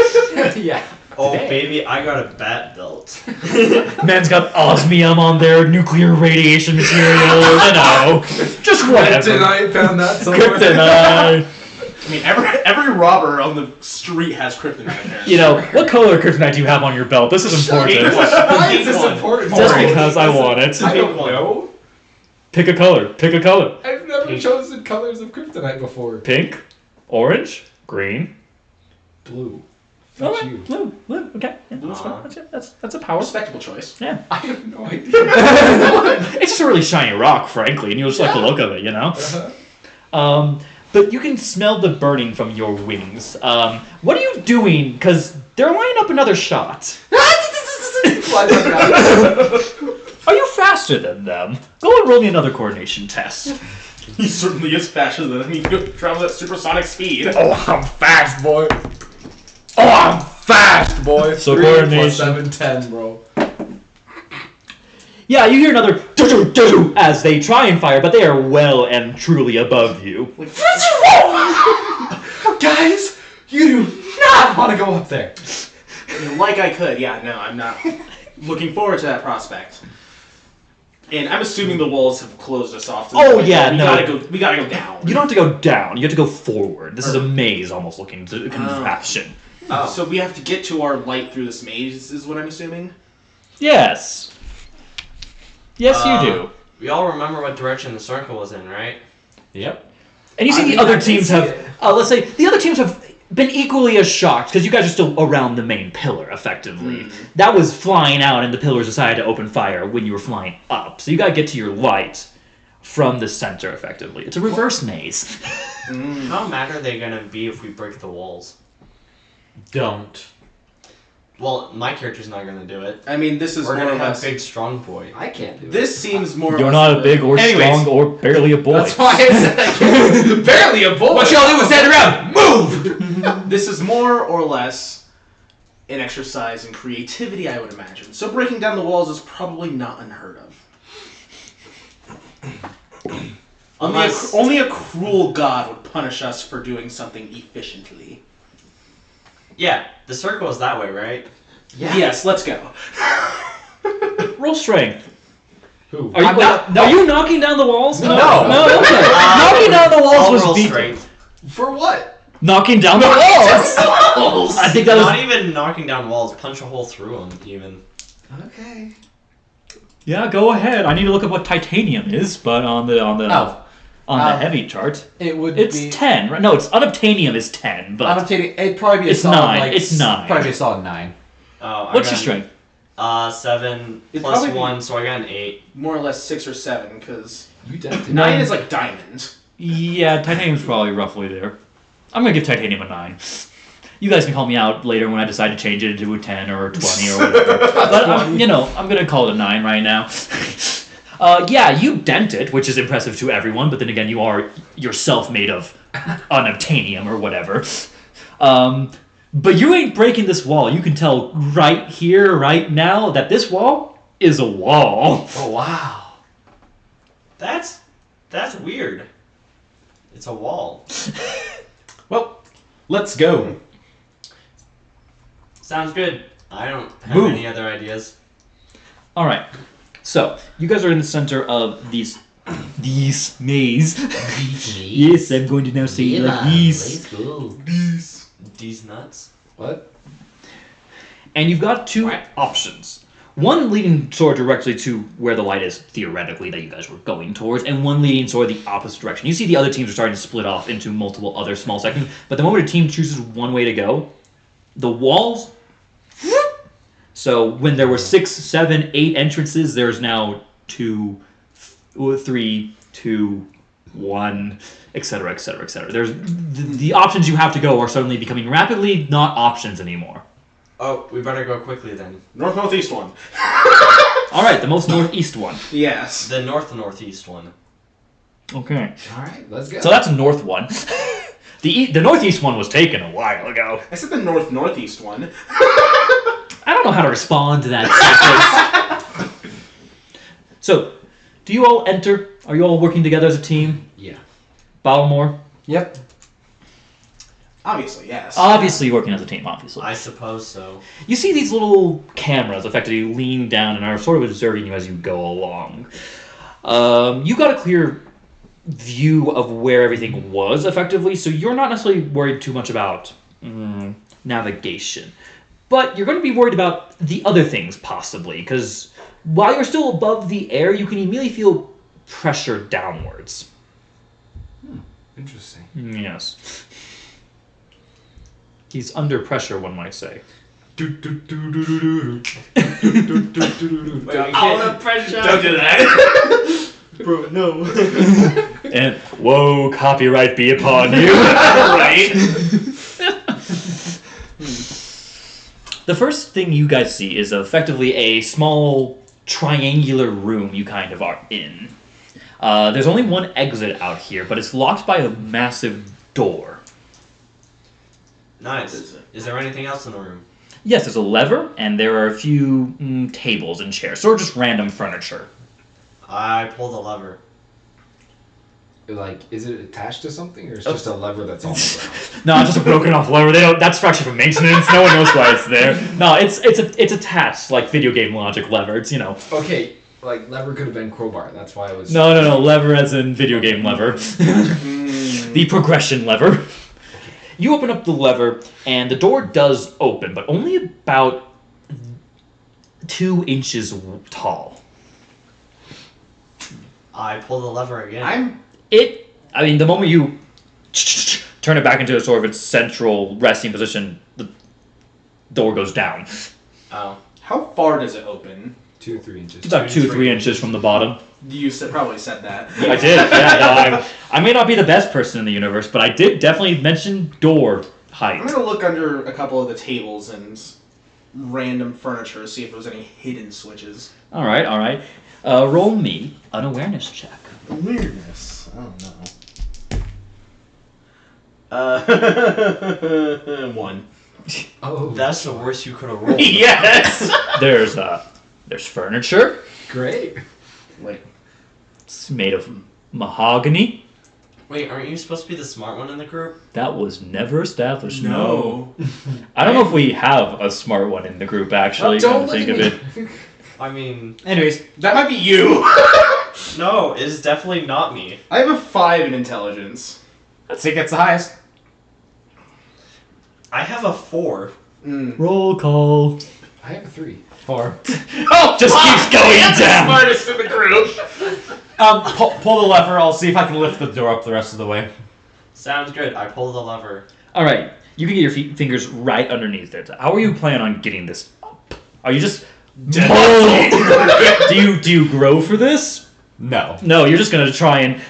Yeah. Oh, Today. baby, I got a bat belt. Man's got osmium on there, nuclear radiation material, just whatever. Kryptonite, found that somewhere. Kryptonite. I mean, every robber on the street has kryptonite there. What color kryptonite do you have on your belt? This is important. Why is this important? Just because I want it. I don't know. Pick a color. Pick a color. I've never chosen colors of kryptonite before. Pink, orange, green. Blue. All Fuck right, you. blue. Okay, yeah, that's fine. That's it. That's a power. Respectable choice. Yeah. I have no idea. It's just a really shiny rock, frankly, and you just like the look of it, But you can smell the burning from your wings. What are you doing? Because they're lining up another shot. Fly back around. Are you faster than them? Go and roll me another coordination test. He certainly is faster than he travels at supersonic speed. Oh, I'm fast, boy. Oh, I'm fast, boy. So 3 coordination. + 7, 10, bro. Yeah, you hear another do-do-do as they try and fire, but they are well and truly above you. Guys, you do not want to go up there. Like I could, yeah, no, I'm not looking forward to that prospect. And I'm assuming the walls have closed us off. To the Oh, point yeah, where no. we gotta go down. You don't have to go down, you have to go forward. This is a maze almost looking to contraption. So we have to get to our light through this maze, is what I'm assuming? Yes. Yes, you do. We all remember what direction the circle was in, right? Yep. And you see the other teams have, let's say, the other teams have been equally as shocked, because you guys are still around the main pillar, effectively. That was flying out, and the pillars decided to open fire when you were flying up. So you gotta get to your light from the center, effectively. It's a reverse maze. How mad are they gonna be if we break the walls? Don't. Well, my character's not gonna do it. I mean, this is We're more gonna or have less. big, strong boy. I can't do it. This seems more. or You're less not a big or Anyways. strong or barely a boy. That's why I said I can't. Barely a boy. What y'all do is stand around. Move. This is more or less an exercise in creativity, I would imagine. So breaking down the walls is probably not unheard of. Only a cruel god would punish us for doing something efficiently. Yeah, the circle is that way, right? Yeah. Yes, let's go. Roll strength. Who? Are you, I'm not- are you knocking down the walls? No. No, okay. Knocking down the walls I'll was roll beat. strength. For what? Knocking down the walls! I think that was... Not even knocking down walls, punch a hole through them, even. Okay. Yeah, go ahead. I need to look up what titanium is, but on the heavy chart, It would it's be 10. Right? No, it's unobtainium is 10, but unobtainium. It'd probably be a It's solid 9. like It's 9. Probably be a solid 9. Oh, what's your strength? 7 It'd plus probably be- 1, so I got an 8. More or less 6 or 7, because You dented. 9 is like diamond. Yeah, titanium's probably roughly there. I'm gonna give titanium a 9. You guys can call me out later when I decide to change it into a 10 or a 20 or whatever. But I'm gonna call it a 9 right now. Yeah, you dent it, which is impressive to everyone, but then again, you are yourself made of unobtainium or whatever. But you ain't breaking this wall. You can tell right here, right now, that this wall is a wall. Oh wow. That's weird. It's a wall. Well, let's go. Sounds good. I don't have Move. any other ideas. All right. So you guys are in the center of these maze. Yes, I'm going to now say it like these. These nuts. What? And you've got two options. One leading sort of directly to where the light is, theoretically, that you guys were going towards, and one leading sort of the opposite direction. You see the other teams are starting to split off into multiple other small sections, but the moment a team chooses one way to go, the walls... So when there were 6, 7, 8 entrances, there's now 2, 3, 2, 1, etc., etc., etc. There's the options you have to go are suddenly becoming rapidly not options anymore. Oh, we better go quickly then. North-northeast one. All right, the most northeast one. Yes. The northeast one. Okay. All right, let's go. So that's north one. The northeast one was taken a while ago. I said the north-northeast one. I don't know how to respond to that sentence. So, do you all enter? Are you all working together as a team? Yeah. Balmore? Yep. Obviously, yes. Obviously working as a team, obviously. I suppose so. You see these little cameras effectively lean down and are sort of observing you as you go along. You got a clear view of where everything was effectively, so you're not necessarily worried too much about navigation. But you're going to be worried about the other things, possibly, because while you're still above the air, you can immediately feel pressure downwards. Interesting. Yes. He's under pressure, one might say. Wait, all the pressure. Don't do that. Bro, no. And, whoa, copyright be upon you. Right? The first thing you guys see is effectively a small triangular room you kind of are in. There's only one exit out here, but it's locked by a massive door. Nice. Is there anything else in the room? Yes, there's a lever, and there are a few tables and chairs, sort of just random furniture. I pull the lever. Like, is it attached to something, or it's just a lever that's on the ground? No, it's just a broken off lever. That's actually for maintenance. No one knows why it's there. No, it's attached like video game logic lever. It's Okay, like lever could have been crowbar. That's why I was. No, lever as in video game lever. The progression lever. You open up the lever, and the door does open, but only about 2 inches tall. I pull the lever again. I mean, the moment you turn it back into a sort of its central resting position, the door goes down. Oh. How far does it open? 2-3 inches. It's about 2-3 inches from the bottom. You probably said that. I did. Yeah, no, I may not be the best person in the universe, but I did definitely mention door height. I'm gonna look under a couple of the tables and random furniture to see if there's any hidden switches. All right. Roll me an awareness check. Weirdness. I don't know. 1. Oh, That's the worst you could have rolled. Yes. There's furniture. great. Like, It's made of mahogany. Wait, aren't you supposed to be the smart one in the group? That was never established. no. I don't know if we have a smart one in the group, actually. Don't Come to think look of at it. me. I mean, Anyways, that might be you. no, it is definitely not me. I have a 5 in intelligence. Let's see, gets the highest. I have a 4. Roll call. I have a 3. 4. Oh, Just keeps going I'm down. the smartest in the group. Pull the lever. I'll see if I can lift the door up the rest of the way. Sounds good. I pull the lever. All right, you can get your fingers right underneath it. How are you planning on getting this up? Are you just do you grow for this? No. No, you're just gonna try and.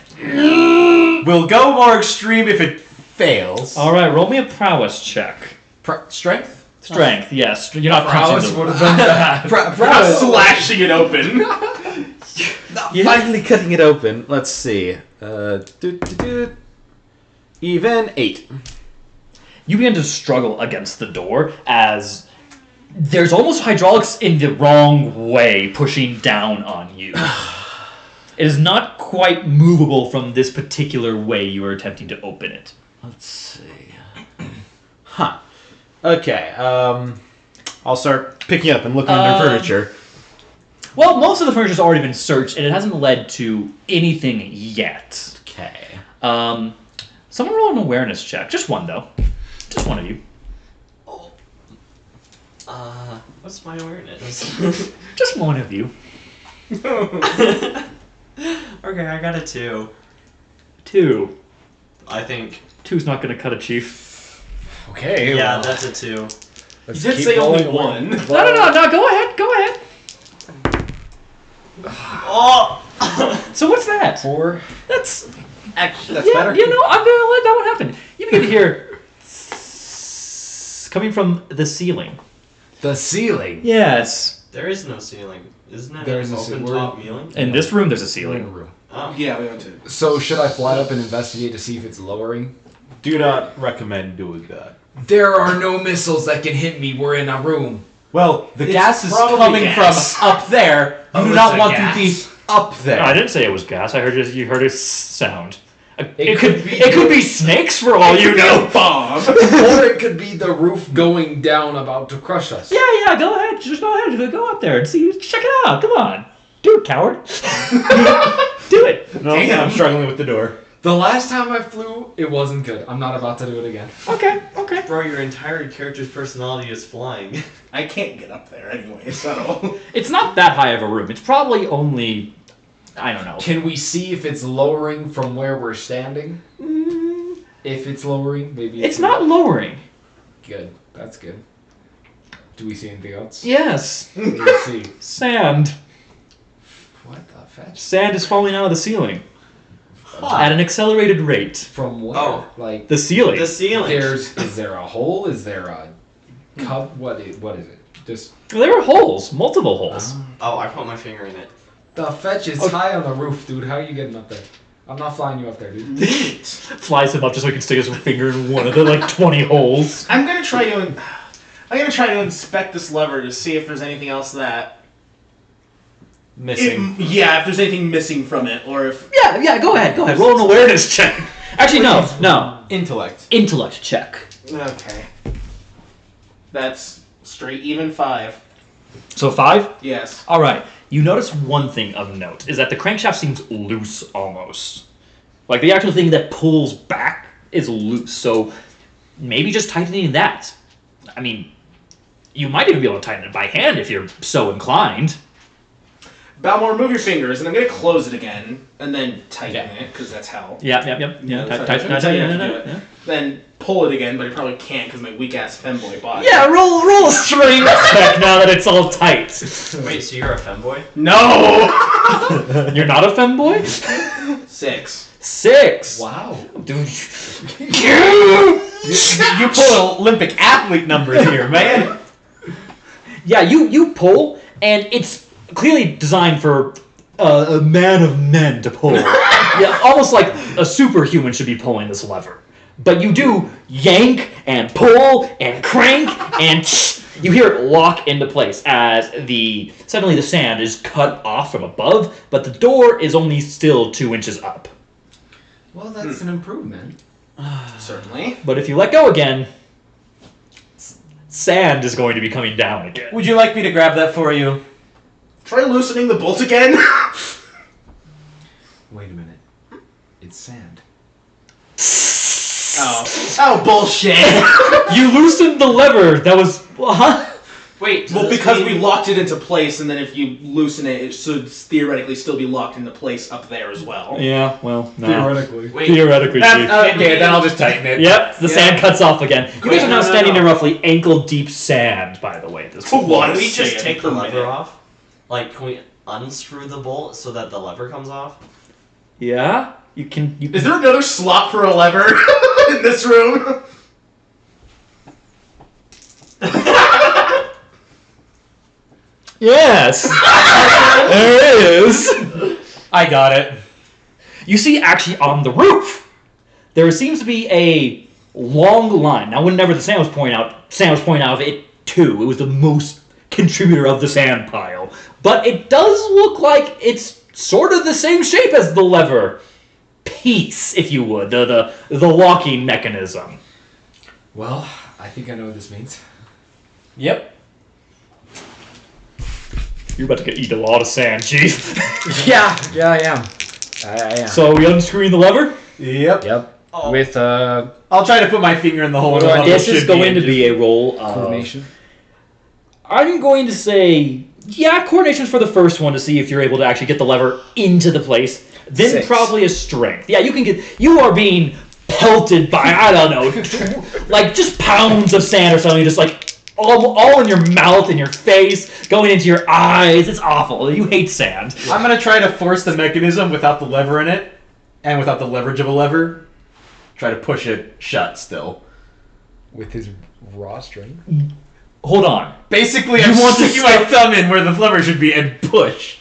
We'll go more extreme if it fails. All right, roll me a prowess check. Strength? Strength, yes. You're not Prowess punching would the. have been bad. I'm slashing it open. Finally cutting it open. Let's see. Even 8. You begin to struggle against the door as there's almost hydraulics in the wrong way pushing down on you. It is not quite movable from this particular way you are attempting to open it. Let's see. Huh. Okay. I'll start picking up and looking under furniture. Well, most of the furniture's already been searched, and it hasn't led to anything yet. Okay. Someone roll an awareness check. Just one, though. Just one of you. What's my awareness? Just one of you. Okay, I got a 2. 2. I think. 2's not going to cut it, Chief. Okay. Yeah, well, that's a 2. let's You did keep say only going. 1. No. Go ahead. Go ahead. Oh! So what's that? 4. That's Actually, that's yeah, better. you know, I'm gonna let that one happen. You begin to hear coming from the ceiling. The ceiling. Yes. There is no ceiling. Isn't it There an is a open ceiling. top ceiling? In this room, there's a We're in a ceiling. room. Oh. Yeah, we went to. So should I fly up and investigate to see if it's lowering? Do not recommend doing that. There are no missiles that can hit me. We're in a room. Well, the It's gas is probably coming gas. from up there. You Oh, do it's not a want gas. to be up there. No, I didn't say it was gas. I heard you heard a sound. It could be- it could be snakes for all you know. Bomb. Or it could be the roof going down about to crush us. Yeah. Go ahead. Just go ahead. Go up there and see. Check it out. Come on. Do it, coward. Do it. No, I'm struggling with the door. The last time I flew, it wasn't good. I'm not about to do it again. Okay. Bro, your entire character's personality is flying. I can't get up there anyway, so. It's not that high of a room. It's probably only, I don't know. Can we see if it's lowering from where we're standing? If it's lowering, maybe It's not lowering. good. That's good. Do we see anything else? Yes. What do we see? Sand. What the fetch? Sand is falling out of the ceiling at an accelerated rate. From where? Oh. Like The ceiling. The ceiling. is there a hole? Is there a cup? What is it? Just There are holes, multiple holes. Oh, I put my finger in it. the fetch is high on the roof, dude. How are you getting up there? I'm not flying you up there, dude. Flies him up just so he can stick his finger in one of the 20 holes. I'm gonna try to inspect this lever to see if there's anything else that. Missing. If there's anything missing from it, or if. Yeah, go ahead. Roll an awareness check. Actually, no. Intellect. Intellect check. Okay. That's straight even 5. So 5? Yes. All right. You notice one thing of note is that the crankshaft seems loose almost. Like the actual thing that pulls back is loose. So maybe just tightening that. I mean, You might even be able to tighten it by hand if you're so inclined. Balmore, move your fingers, and I'm gonna close it again, and then tighten it, because that's how. Yeah. No, Tight. that's how you have to do it. Then pull it again, but I probably can't because my weak ass femboy body. Yeah, roll a strength check now that it's all tight. Wait, so you're a femboy? No! You're not a femboy? 6. Wow. Dude. You pull Olympic athlete numbers here, man. Yeah, you pull, and it's clearly designed for a man of men to pull. Yeah, almost like a superhuman should be pulling this lever. But you do yank and pull and crank, and you hear it lock into place as suddenly the sand is cut off from above, but the door is only still 2 inches up. Well, that's an improvement. Certainly. But if you let go again, sand is going to be coming down again. Would you like me to grab that for you? Try loosening the bolt again. Wait a minute. It's sand. Oh, bullshit. You loosened the lever. That was... Huh? Wait, Well, because we locked it into place, and then if you loosen it, it should theoretically still be locked into place up there as well. Yeah, well, no. Theoretically. Wait, Theoretically, Chief. Okay, then I'll just tighten it. Yep, the sand cuts off again. You guys are now no, standing no. in roughly ankle-deep sand, by the way, at this point. What? Can we just Say it take the per lever minute. off? Like, can we unscrew the bolt so that the lever comes off? Yeah? You can... Is there another slot for a lever in this room? Yes! There is! I got it. You see, actually, on the roof, there seems to be a long line. Now, whenever the sand was pointing out of it too. It was the most contributor of the sand pile. But it does look like it's sort of the same shape as the lever piece, if you would, the locking mechanism. Well, I think I know what this means. Yep. You're about to get eaten a lot of sand, Chief. Yeah, I am. I am. So, are we unscrewing the lever? Yep. Yep. Oh. With I'll try to put my finger in the hole. What do I do? This is going to be a roll of... coordination. I'm going to say, yeah, coordination's for the first one to see if you're able to actually get the lever into the place. Then 6. probably a strength. Yeah, you are being pelted by, I don't know, like just pounds of sand or something, just like all in your mouth and your face, going into your eyes. It's awful. You hate sand. I'm gonna try to force the mechanism without the lever in it, and without the leverage of a lever. Try to push it shut still. With his raw string. Hold on. Basically, You I'm want to sticking my thumb in where the lever should be and push.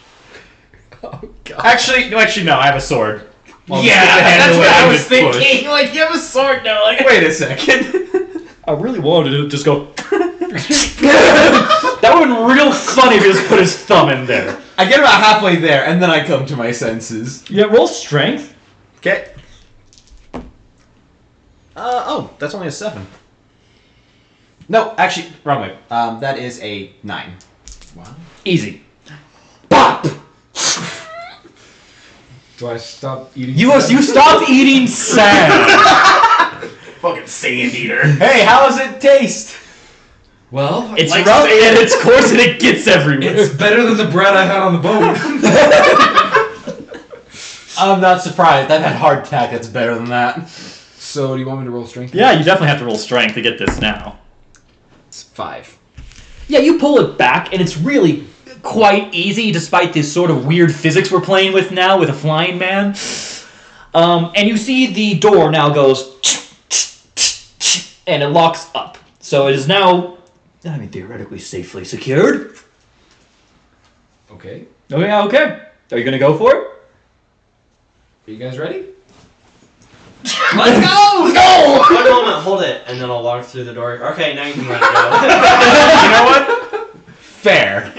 Oh god. Actually, no, I have a sword. I'll Yeah, just get the that's handle what and I was just push. thinking. Like, you have a sword now. Like, Wait a second. I really wanted to just go... That would have been real funny if he just put his thumb in there. I get about halfway there, and then I come to my senses. Yeah, roll strength. Okay. That's only a 7. No, actually, wrong way. That is a 9. Wow. Easy. Bop! Do I stop eating? You stop eating sand. fucking sand eater. Hey, how does it taste? Well, It's Like rough sand. and it's coarse and it gets everywhere. it's better than the bread I had on the boat. I'm not surprised. I've had hardtack that's better than that. So, do you want me to roll strength? Yeah, you definitely have to roll strength to get this now. It's 5. Yeah, you pull it back and it's really quite easy despite this sort of weird physics we're playing with now with a flying man. And you see the door now goes and it locks up. So it is now, theoretically safely secured. Okay. Oh yeah, okay. Are you gonna go for it? Are you guys ready? Let's go! Let's go! One moment, hold it, and then I'll walk through the door. Okay, now you can let it go. You know what? Fair.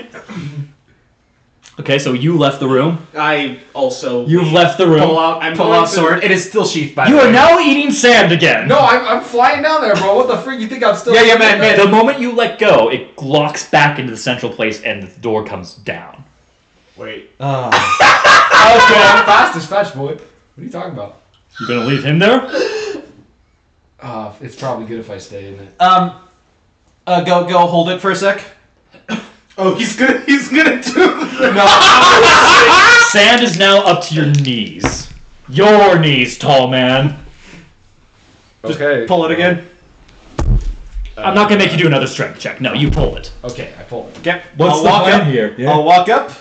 Okay, so you left the room. I also. You've left the room. Pull out, I'm pull going out to- sword. It is still sheathed, by You the way. are now eating sand again. No, I'm flying down there, bro. What the freak? You think I'm still? Yeah, man. The moment you let go, it locks back into the central place and the door comes down. Wait. Okay, I'm fast as fetch, boy. What are you talking about? You gonna leave him there? It's probably good if I stay in it. Go hold it for a sec. Oh, he's gonna do the... No. Sand is now up to your knees. Your knees, tall man. Okay. Pull it again. I'm not gonna make you do another strength check. No, you pull it. Okay, I pull it. Okay. What's I'll the walk plan up here? Yeah. I'll walk up.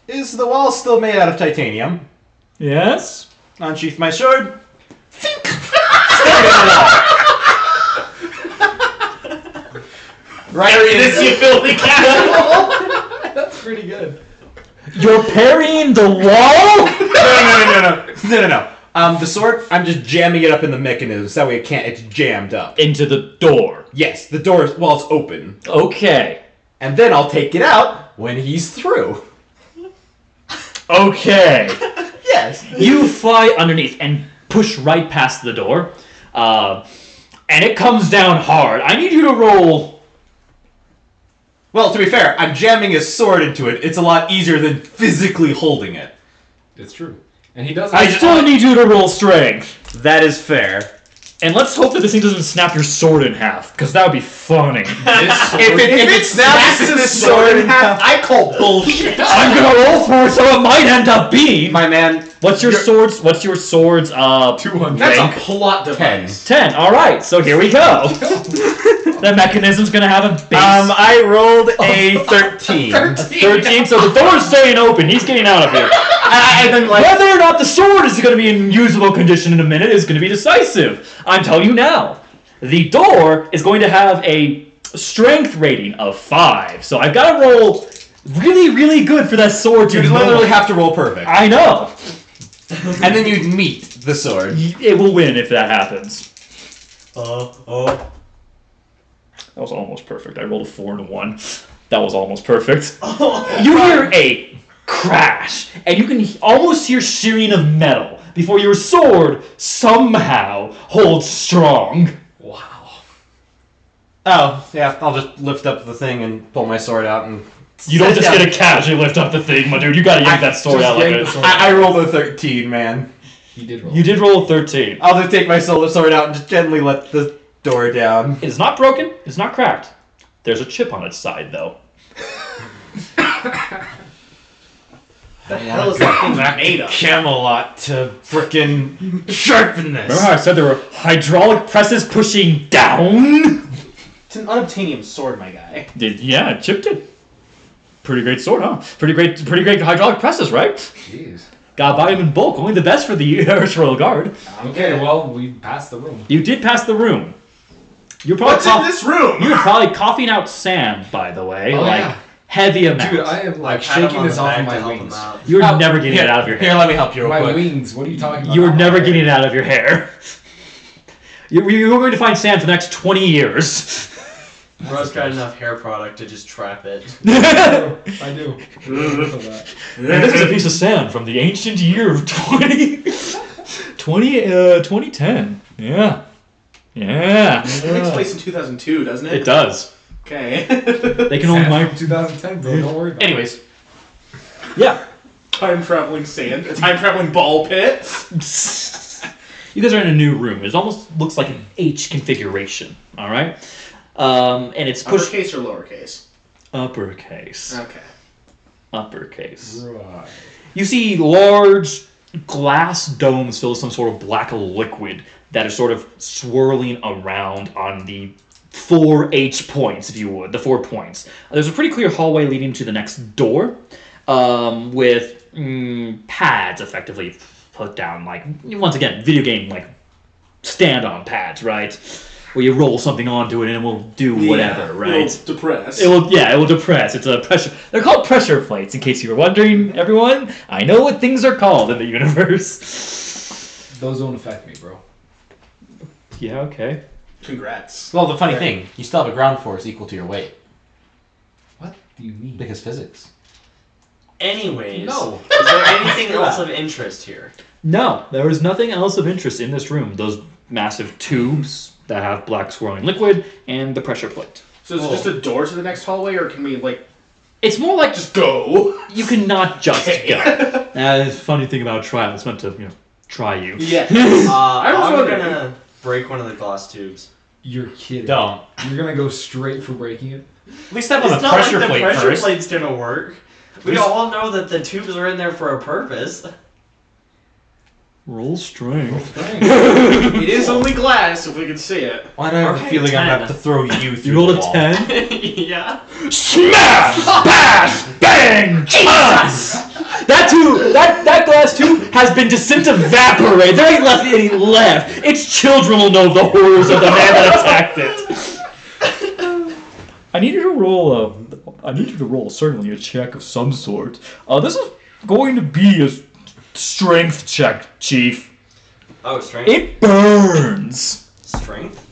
Is the wall still made out of titanium? Yes. Unsheath my sword. Right Harry, this you filthy casual. That's pretty good. You're parrying the wall? No. The sword, I'm just jamming it up in the mechanism so that way it's jammed up. Into the door. Yes, the door is, well, it's open. Okay. And then I'll take it out when he's through. Okay. Yes. You fly underneath and push right past the door. And it comes down hard. I need you to roll. Well, to be fair, I'm jamming his sword into it. It's a lot easier than physically holding it. It's true. And he does. I still need you to roll strength. That is fair. And let's hope that this thing doesn't snap your sword in half, because that would be funny. If it snaps his sword in half, I call bullshit. I'm gonna roll for it, so it might end up being. My man, What's your sword's 200. That's rank? a plot device. 10. All right, so here we go. The mechanism's gonna have a base. I rolled a 13. 13, so the door's staying open. He's getting out of here. I then Whether or not the sword is going to be in usable condition in a minute is going to be decisive. I'm telling you now. The door is going to have a strength rating of 5. So I've got to roll really, really good for that sword to you literally have to roll perfect. I know. And then you'd meet the sword. It will win if that happens. Oh. That was almost perfect. I rolled a 4 and a 1. That was almost perfect. You hear a crash, and you can almost hear shearing of metal before your sword somehow holds strong. Wow. Oh, yeah, I'll just lift up the thing and pull my sword out and... You don't just get to casually lift up the thing, my dude. You gotta yank that sword just out like yank a... the sword. I rolled a 13, man. He did roll. You did roll a 13. I'll just take my sword out and just gently let the door down. It is not broken. It's not cracked. There's a chip on its side, though. The hell is that thing made of? Camelot to frickin' sharpen this. Remember how I said there were hydraulic presses pushing down? It's an unobtainium sword, my guy. Yeah, it chipped it. Pretty great sword, huh? Pretty great hydraulic presses, right? Jeez. Gotta buy them in bulk. Only the best for the Irish Royal Guard. Okay, well, we passed the room. You did pass the room. You're probably What's in this room? You were probably coughing out sand, by the way, Oh, like yeah. heavy amounts. Dude, I am like Pat him shaking on this the off back of to my help him wings. out. You're never getting it out of your hair. Here, let me help you real My quick. wings, what are you talking about? You were Not never my getting it hair. out of your hair. You were going to find sand for the next 20 years. Bro's got enough hair product to just trap it. I do. And this is a piece of sand from the ancient year of 2010. Yeah. Yeah. It takes place in 2002, doesn't it? It does. Okay. They can only Sand mine. from 2010, bro. Don't worry about Anyways, Yeah. Time traveling sand. A time traveling ball pit. You guys are in a new room. It almost looks like an H configuration. All right. And it's pushed Uppercase or lowercase? uppercase. Okay. Uppercase. it. Right. You see large glass domes filled with some sort of black liquid that is sort of swirling around on the 4 H points, if you would, the 4 points. There's a pretty clear hallway leading to the next door with pads effectively put down, like, once again, video game, like, stand-on pads, right? Where you roll something onto it and it will do whatever, right? It'll depress. It will depress. It's a pressure. They're called pressure plates, in case you were wondering, everyone. I know what things are called in the universe. Those don't affect me, bro. Yeah, okay. Congrats. well, the funny thing, you still have a ground force equal to your weight. What do you mean? Because physics. Anyways, No. is there anything else of interest here? No, there is nothing else of interest in this room. Those massive tubes that have black swirling liquid and the pressure plate. So is it just a door to the next hallway, or can we, like, It's more like just just go? you cannot just Okay. go. The funny thing about a trial, it's meant to, try you. Yeah. I'm wondering. gonna break one of the glass tubes. You're kidding. Don't. You're gonna go straight for breaking it? At least have on It's the not pressure like the plate pressure first. plate's gonna work. We all know that the tubes are in there for a purpose. Roll strength. It is only glass, if we can see it. Why do I have a Okay, feeling I'm 10. about to throw you through You rolled the a wall? 10. Yeah. Smash! Bash! Bang! Jesus! That glass tube has been disintegrated. There ain't left any left. Its children will know the horrors of the man that attacked it. I need you to roll certainly a check of some sort. This is going to be a strength check, Chief. Oh, strength. It burns. Strength.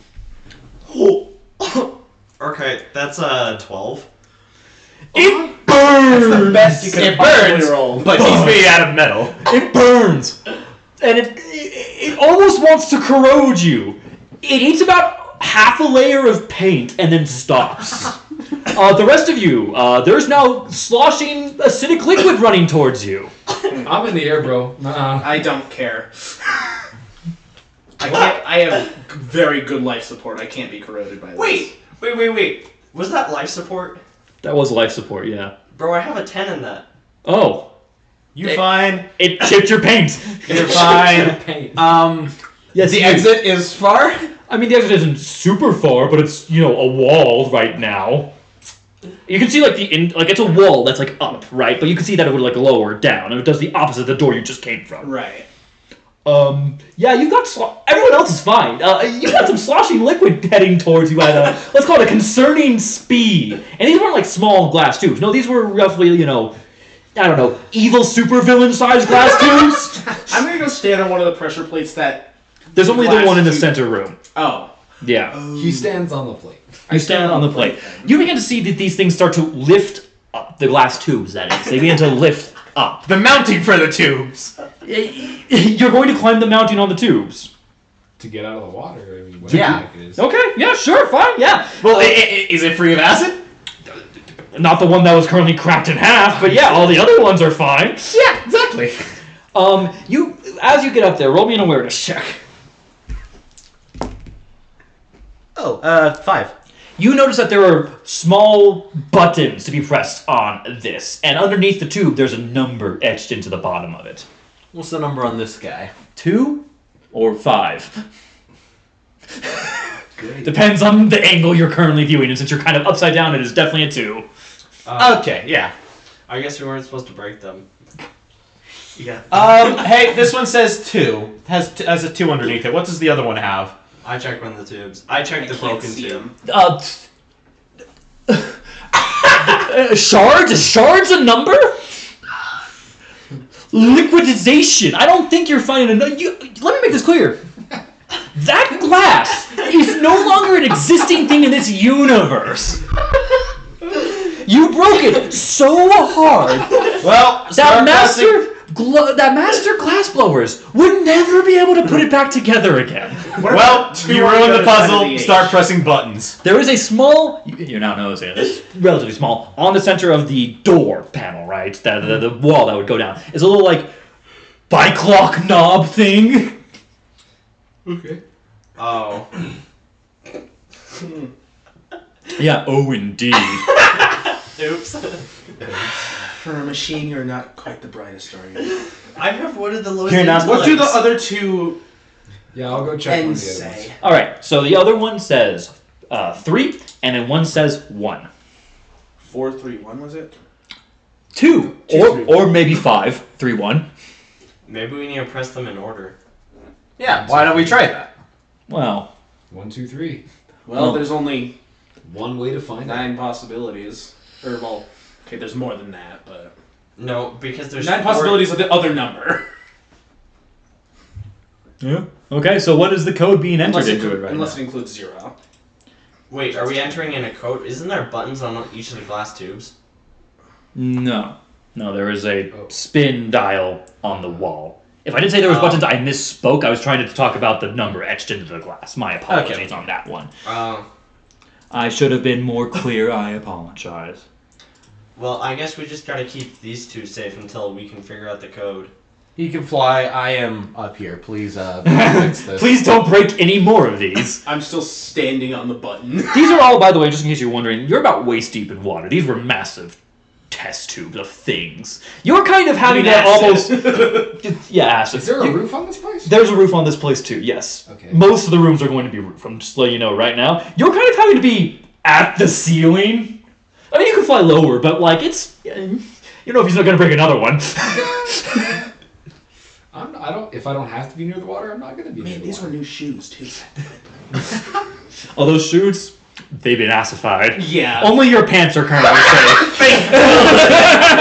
Okay, that's 12. It burns. Best you could It possibly burns, roll. but he's made out of metal. It burns, and it almost wants to corrode you. It eats about half a layer of paint and then stops. The rest of you, there's now sloshing acidic liquid running towards you. I'm in the air, bro. Nah. I don't care. I can't. I have very good life support. I can't be corroded by this. Wait. Was that life support? That was life support, yeah. Bro, I have a 10 in that. Oh, You fine? it chipped your paint. You're fine. Paint. Yes, The you- exit is far. I mean, the exit isn't super far, but it's a wall right now. You can see it's a wall that's like up, right? But you can see that it would like lower down, and it does the opposite of the door you just came from. Right. Yeah, you've got everyone else is fine. You've got some sloshing liquid heading towards you at a let's call it a concerning speed. And these weren't like small glass tubes. No, these were roughly I don't know, evil supervillain sized glass tubes. I'm gonna go stand on one of the pressure plates that. There's only the Glass one in the tube. center room. Oh. Yeah. He stands on the plate. You stand on the plate. You begin to see that these things start to lift up. The glass tubes, that is. They begin to lift up. The mounting for the tubes. You're going to climb the mounting on the tubes. To get out of the water. I mean, whatever Yeah. the heck it is. Okay, yeah, sure, fine, yeah. Well, is it free of acid? Not the one that was currently cracked in half, but yeah, all the other ones are fine. Yeah, exactly. As you get up there, roll me an awareness check. Oh, 5. You notice that there are small buttons to be pressed on this, and underneath the tube, there's a number etched into the bottom of it. What's the number on this guy? 2 or 5? Great. Depends on the angle you're currently viewing, and since you're kind of upside down, it is definitely a 2. Okay, yeah. I guess we weren't supposed to break them. Yeah. Hey, this one says 2. Has a 2 underneath it. What does the other one have? I checked one of the tubes. I checked the broken tube. Shards? Is shards a number? Liquidization. I don't think you're finding enough. Let me make this clear. That glass is no longer an existing thing in this universe. You broke it so hard Well, that master glass blowers would never be able to put it back together again. Well, Two you on ruined the the other side of puzzle. the H. Start pressing buttons. There is a small, you're now noticing it, it's relatively small, on the center of the door panel, right? The wall that would go down. Is a little like bike lock knob thing. Okay. Oh. Yeah, oh indeed. Oops. For a machine, you're not quite the brightest, are you? I have one of the lowest You're not- What do the intellects. other two Yeah, I'll go check one of ends the other ones. say? Alright, so the other one says 3, and then one says 1. 4, 3, 1 was it? 2, or maybe 5, 3, 1. Maybe we need to press them in order. Yeah, why don't we try that? Well, 1, 2, 3. Well, Well- there's only One way to find out. 9 possibilities. Or, well, okay, there's more than that, but... No, because there's 9 four- possibilities of the other number. yeah. Okay, so what is the code being entered into it right unless now? it includes 0. Wait, are we entering in a code? Isn't there buttons on each of the glass tubes? No. No, there is a spin dial on the wall. If I didn't say there was buttons, I misspoke. I was trying to talk about the number etched into the glass. My apologies on that one. I should have been more clear. I apologize. Well, I guess we just gotta keep these two safe until we can figure out the code. He can fly. I am up here. Please, fix this. Please don't break any more of these. I'm still standing on the button. These are all, by the way, just in case you're wondering, you're about waist deep in water. These were massive test tubes of things. You're kind of having to almost... Yeah, acid. Is there a roof on this place? There's a roof on this place, too, yes. Okay. Most of the rooms are going to be roof. I'm just letting you know right now. You're kind of having to be at the ceiling. I mean, you can fly lower, but, like, it's... You know if he's not going to break another one. If I don't have to be near the water, I'm not going to be near the These water. were new shoes, too. Oh, those shoes, they've been acidified. Yeah. Only your pants are currently safe.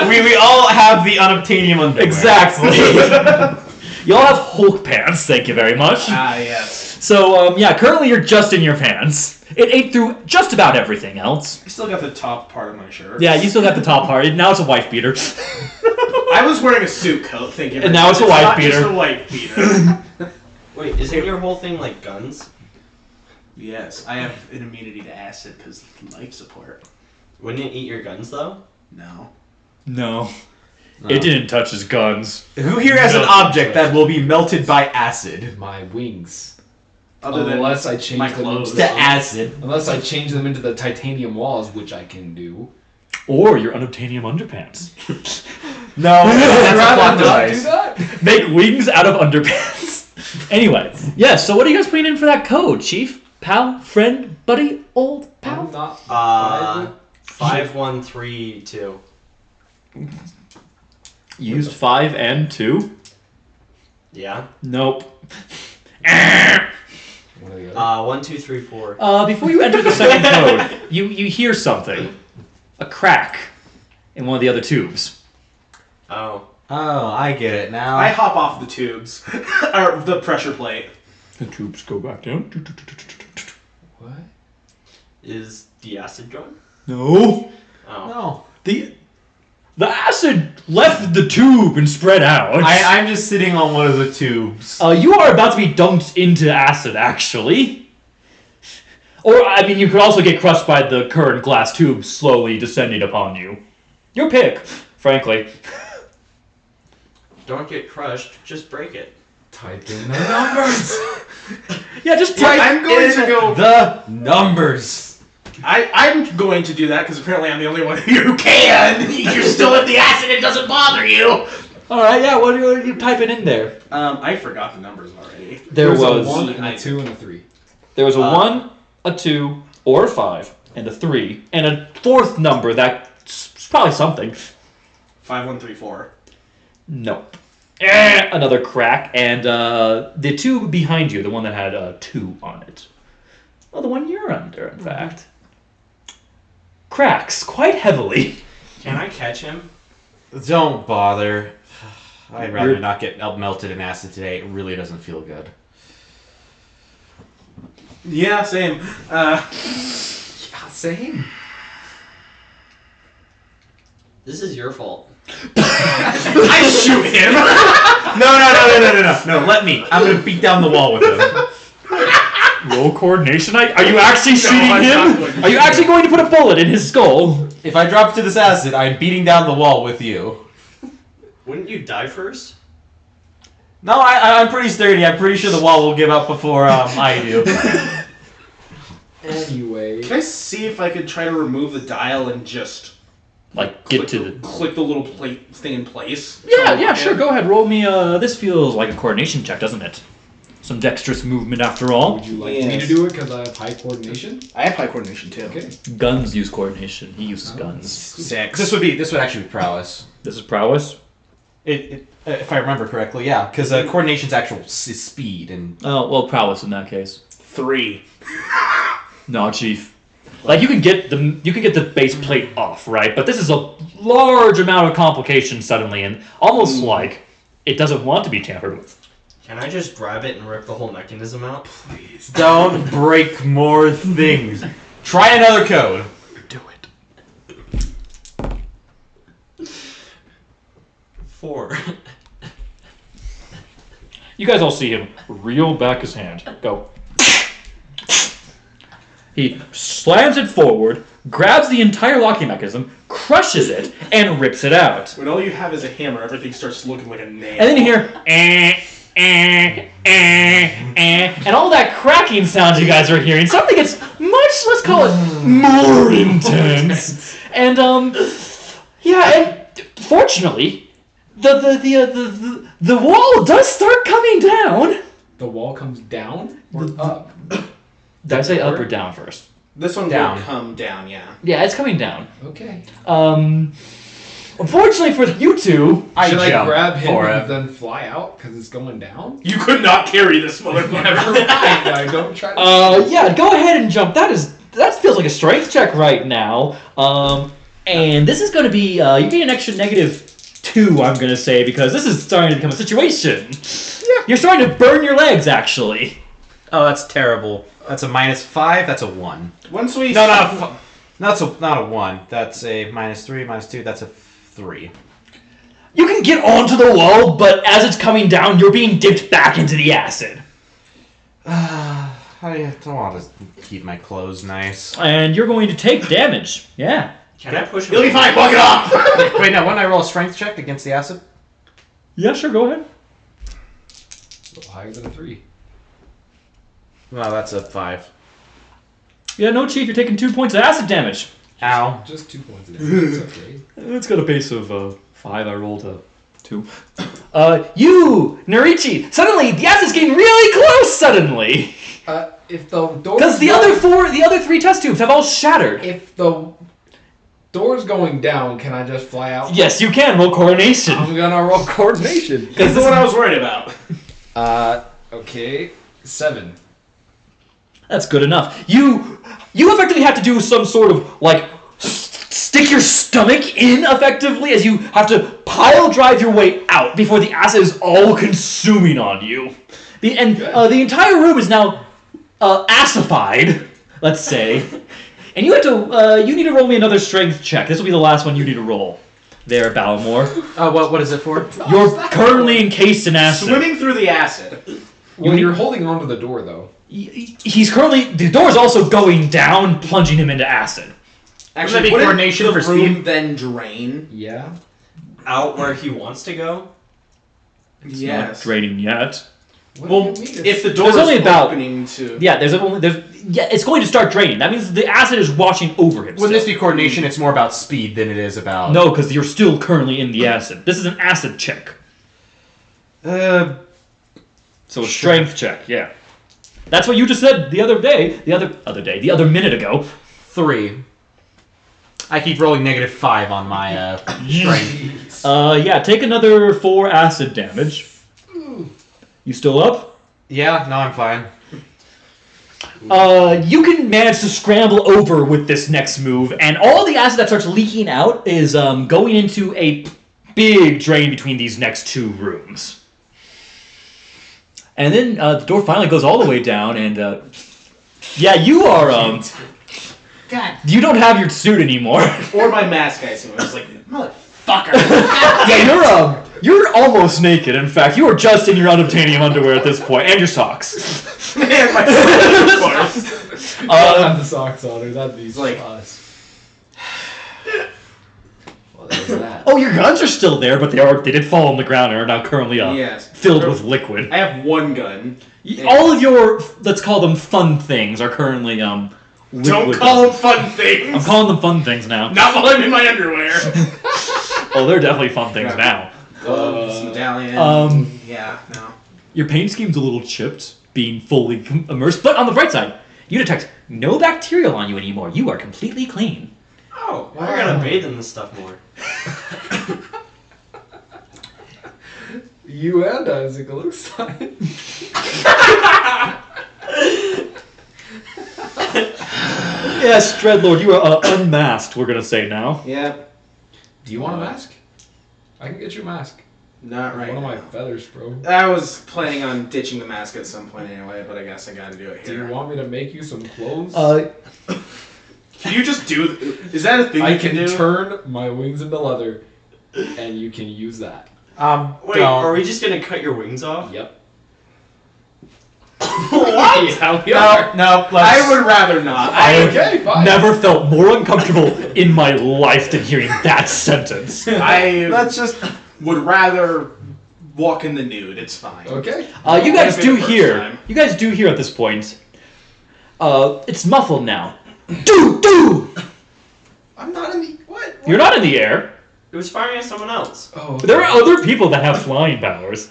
we all have the unobtainium underwear. Exactly. You all have Hulk pants, thank you very much. Ah, yes. So, currently you're just in your pants. It ate through just about everything else. I still got the top part of my shirt. Yeah, you still got the top part. Now it's a wife beater. I was wearing a suit coat, thank you. And now it's a wife not beater. Just a wife beater. Wait, isn't your whole thing like guns? Yes, I have an immunity to acid because life support. Wouldn't it eat your guns though? No. No. It didn't touch his guns. Who here has an object that will be melted by acid? My wings. Other than Unless I change my them clothes. into To acid. Unless I change them into the titanium walls, which I can do. Or your unobtainium underpants. No, that's a plot Do device. that? Make wings out of underpants. Anyway, yes, so what are you guys putting in for that code, Chief? Pal? Friend? Buddy? Old pal? I'm not. 5132. You used 5 and 2? Yeah. Nope. One or the other. 1, 2, 3, 4. Before you enter the second code, you hear something. A crack in one of the other tubes. Oh. Oh, I get it now. I hop off the tubes, or the pressure plate. The tubes go back down. What? Is the acid gone? No. Oh. No. The acid left the tube and spread out. I'm just sitting on one of the tubes. You are about to be dunked into acid, actually. Or, I mean, you could also get crushed by the current glass tube slowly descending upon you. Your pick, frankly. Don't get crushed, just break it. Type in the numbers. Yeah, just type I'm going to go. The numbers. I'm going to do that because apparently I'm the only one who can. You're still in the acid; it doesn't bother you. Alright, yeah, what are you typing in there? I forgot the numbers already. There was a 1 and a 2 and a 3. There was a 1, a 2, or a 5, and a 3, and a fourth number that's probably something. 5134. Nope. Another crack, and the tube behind you, the one that had a 2 on it. Well, the one you're under, in fact. Cracks quite heavily. Can I catch him? Don't bother. I'd rather not get melted in acid today. It really doesn't feel good. Yeah, same. Same. This is your fault. I shoot him. No, let me. I'm gonna beat down the wall with him. Roll coordination. Are you actually shooting I'm not him? going to Are you shoot actually going to put a bullet in his skull? If I drop to this acid, I'm beating down the wall with you. Wouldn't you die first? No, I'm pretty sturdy. I'm pretty sure the wall will give up before I do. Anyway. Can I see if I could try to remove the dial and just Like, get to the... click the little plate thing in place? Yeah, sure, go ahead. Roll me, this feels like a coordination check, doesn't it? Some dexterous movement after all. Would you like me to do it because I have high coordination? I have high coordination too. Okay. Guns use coordination. He uses guns. 6. This would actually be prowess. This is prowess? If I remember correctly, yeah, because coordination's actual speed and. Oh, well, prowess in that case. 3. No, Chief. Like, you can get the base plate off, right? But this is a large amount of complication suddenly, and almost like it doesn't want to be tampered with. Can I just grab it and rip the whole mechanism out? Please. Don't break more things. Try another code. Do it. 4. You guys all see him reel back his hand. Go. He slams it forward, grabs the entire locking mechanism, crushes it, and rips it out. When all you have is a hammer, everything starts looking like a nail. And then you hear, and all that cracking sounds you guys are hearing, something gets much, let's call it, more intense. And, yeah, and fortunately, the wall does start coming down. The wall comes down or up? Did I say up or down first? This one Down. will come down, yeah. Yeah, it's coming down. Okay. Unfortunately for you two, Should I jump grab him for and it. then fly out because it's going down? You could not carry this motherfucker. Never mind. I don't try to. yeah, go ahead and jump. That feels like a strength check right now. And this is going to be you get an extra -2. I'm going to say because this is starting to become a situation. Yeah. You're starting to burn your legs, actually. Oh, that's terrible. That's a -5. That's a 1. Once we No, not a 1. That's a -3, -2. That's a 3. You can get onto the wall, but as it's coming down, you're being dipped back into the acid. I don't want to keep my clothes nice. And you're going to take damage. Yeah. Can I push him? You'll be fine. Walk it off. Wait, now, wouldn't I roll a strength check against the acid? Yeah, sure, go ahead. A little higher than a 3. Well, that's a 5. Yeah, no, Chief, you're taking 2 points of acid damage. Ow. Just 2 points of damage. It's okay. It's got a base of 5. I rolled a 2. You, Narichi, suddenly the acid's getting really close. Suddenly, If the door. because the other 3 test tubes have all shattered. If the door's going down, can I just fly out? Yes, you can roll coordination. I'm gonna roll coordination. That's the one I was worried about. Okay. 7. That's good enough. You effectively have to do some sort of like stick your stomach in effectively as you have to pile drive your way out before the acid is all consuming on you. The entire room is now acidified, let's say. And you have to you need to roll me another strength check. This will be the last one you need to roll. There, Ballamore. What is it for? You're currently encased in acid. Swimming through the acid. Well, you're holding onto the door though. He's currently the door is also going down, plunging him into acid. Actually, be wouldn't coordination the for room speed? then drain? Yeah. Out where he wants to go? It's not draining yet. What Well, do you mean if the it's- door There's is only about- opening to... Yeah, it's going to start draining. That means the acid is washing over him. Wouldn't this still. be coordination? It's more about speed than it is about... No, because you're still currently in the acid. This is an acid check. So a strength check, yeah. That's what you just said the other minute ago. 3. I keep rolling -5 on my strength. Yeah, take another 4 acid damage. You still up? Yeah, no, I'm fine. You can manage to scramble over with this next move, and all the acid that starts leaking out is going into a big drain between these next 2 rooms. And then the door finally goes all the way down, and yeah, you are God. you don't have your suit anymore. Or my mask, I assume. I was like, motherfucker. Yeah, you're almost naked. In fact, you are just in your unobtainium underwear at this point, and your socks. Man, my of course. I don't have the socks on her. That'd be like- us. Well, there's that. Oh, your guns are still there, but they did fall on the ground and are now currently Yes. filled with liquid. I have one gun. All of your, let's call them fun things, are currently liquid. Don't call them fun things. I'm calling them fun things now. Not while I'm in my underwear. Oh, they're definitely fun things now. Gloves, medallion. Yeah, no. Your paint scheme's a little chipped, being fully immersed, but on the bright side, you detect no bacterial on you anymore. You are completely clean. Oh, I gotta bathe in this stuff more. You and Isaac, it looks like. Yes, Dreadlord, you are unmasked, we're gonna say now. Yeah, Do you want a mask? I can get you a mask. not right One of my now. feathers, bro. I was planning on ditching the mask at some point anyway, but I guess I gotta do it Do here. you want me to make you some clothes? Can you just do... Is that a thing I you can can do? turn my wings into leather, and you can use that. Wait, don't. are we just gonna cut your wings off? Yep. Yeah, we are. No. I would rather not. Okay, fine. Never felt more uncomfortable in my life than hearing that sentence. I Let's just. would rather walk in the nude. It's fine. Okay. You guys That'd be do the first hear. time. You guys do hear at this point. It's muffled now. Do. I'm not in the what? You're not in the air. It was firing at someone else. Oh. There are other people that have flying powers.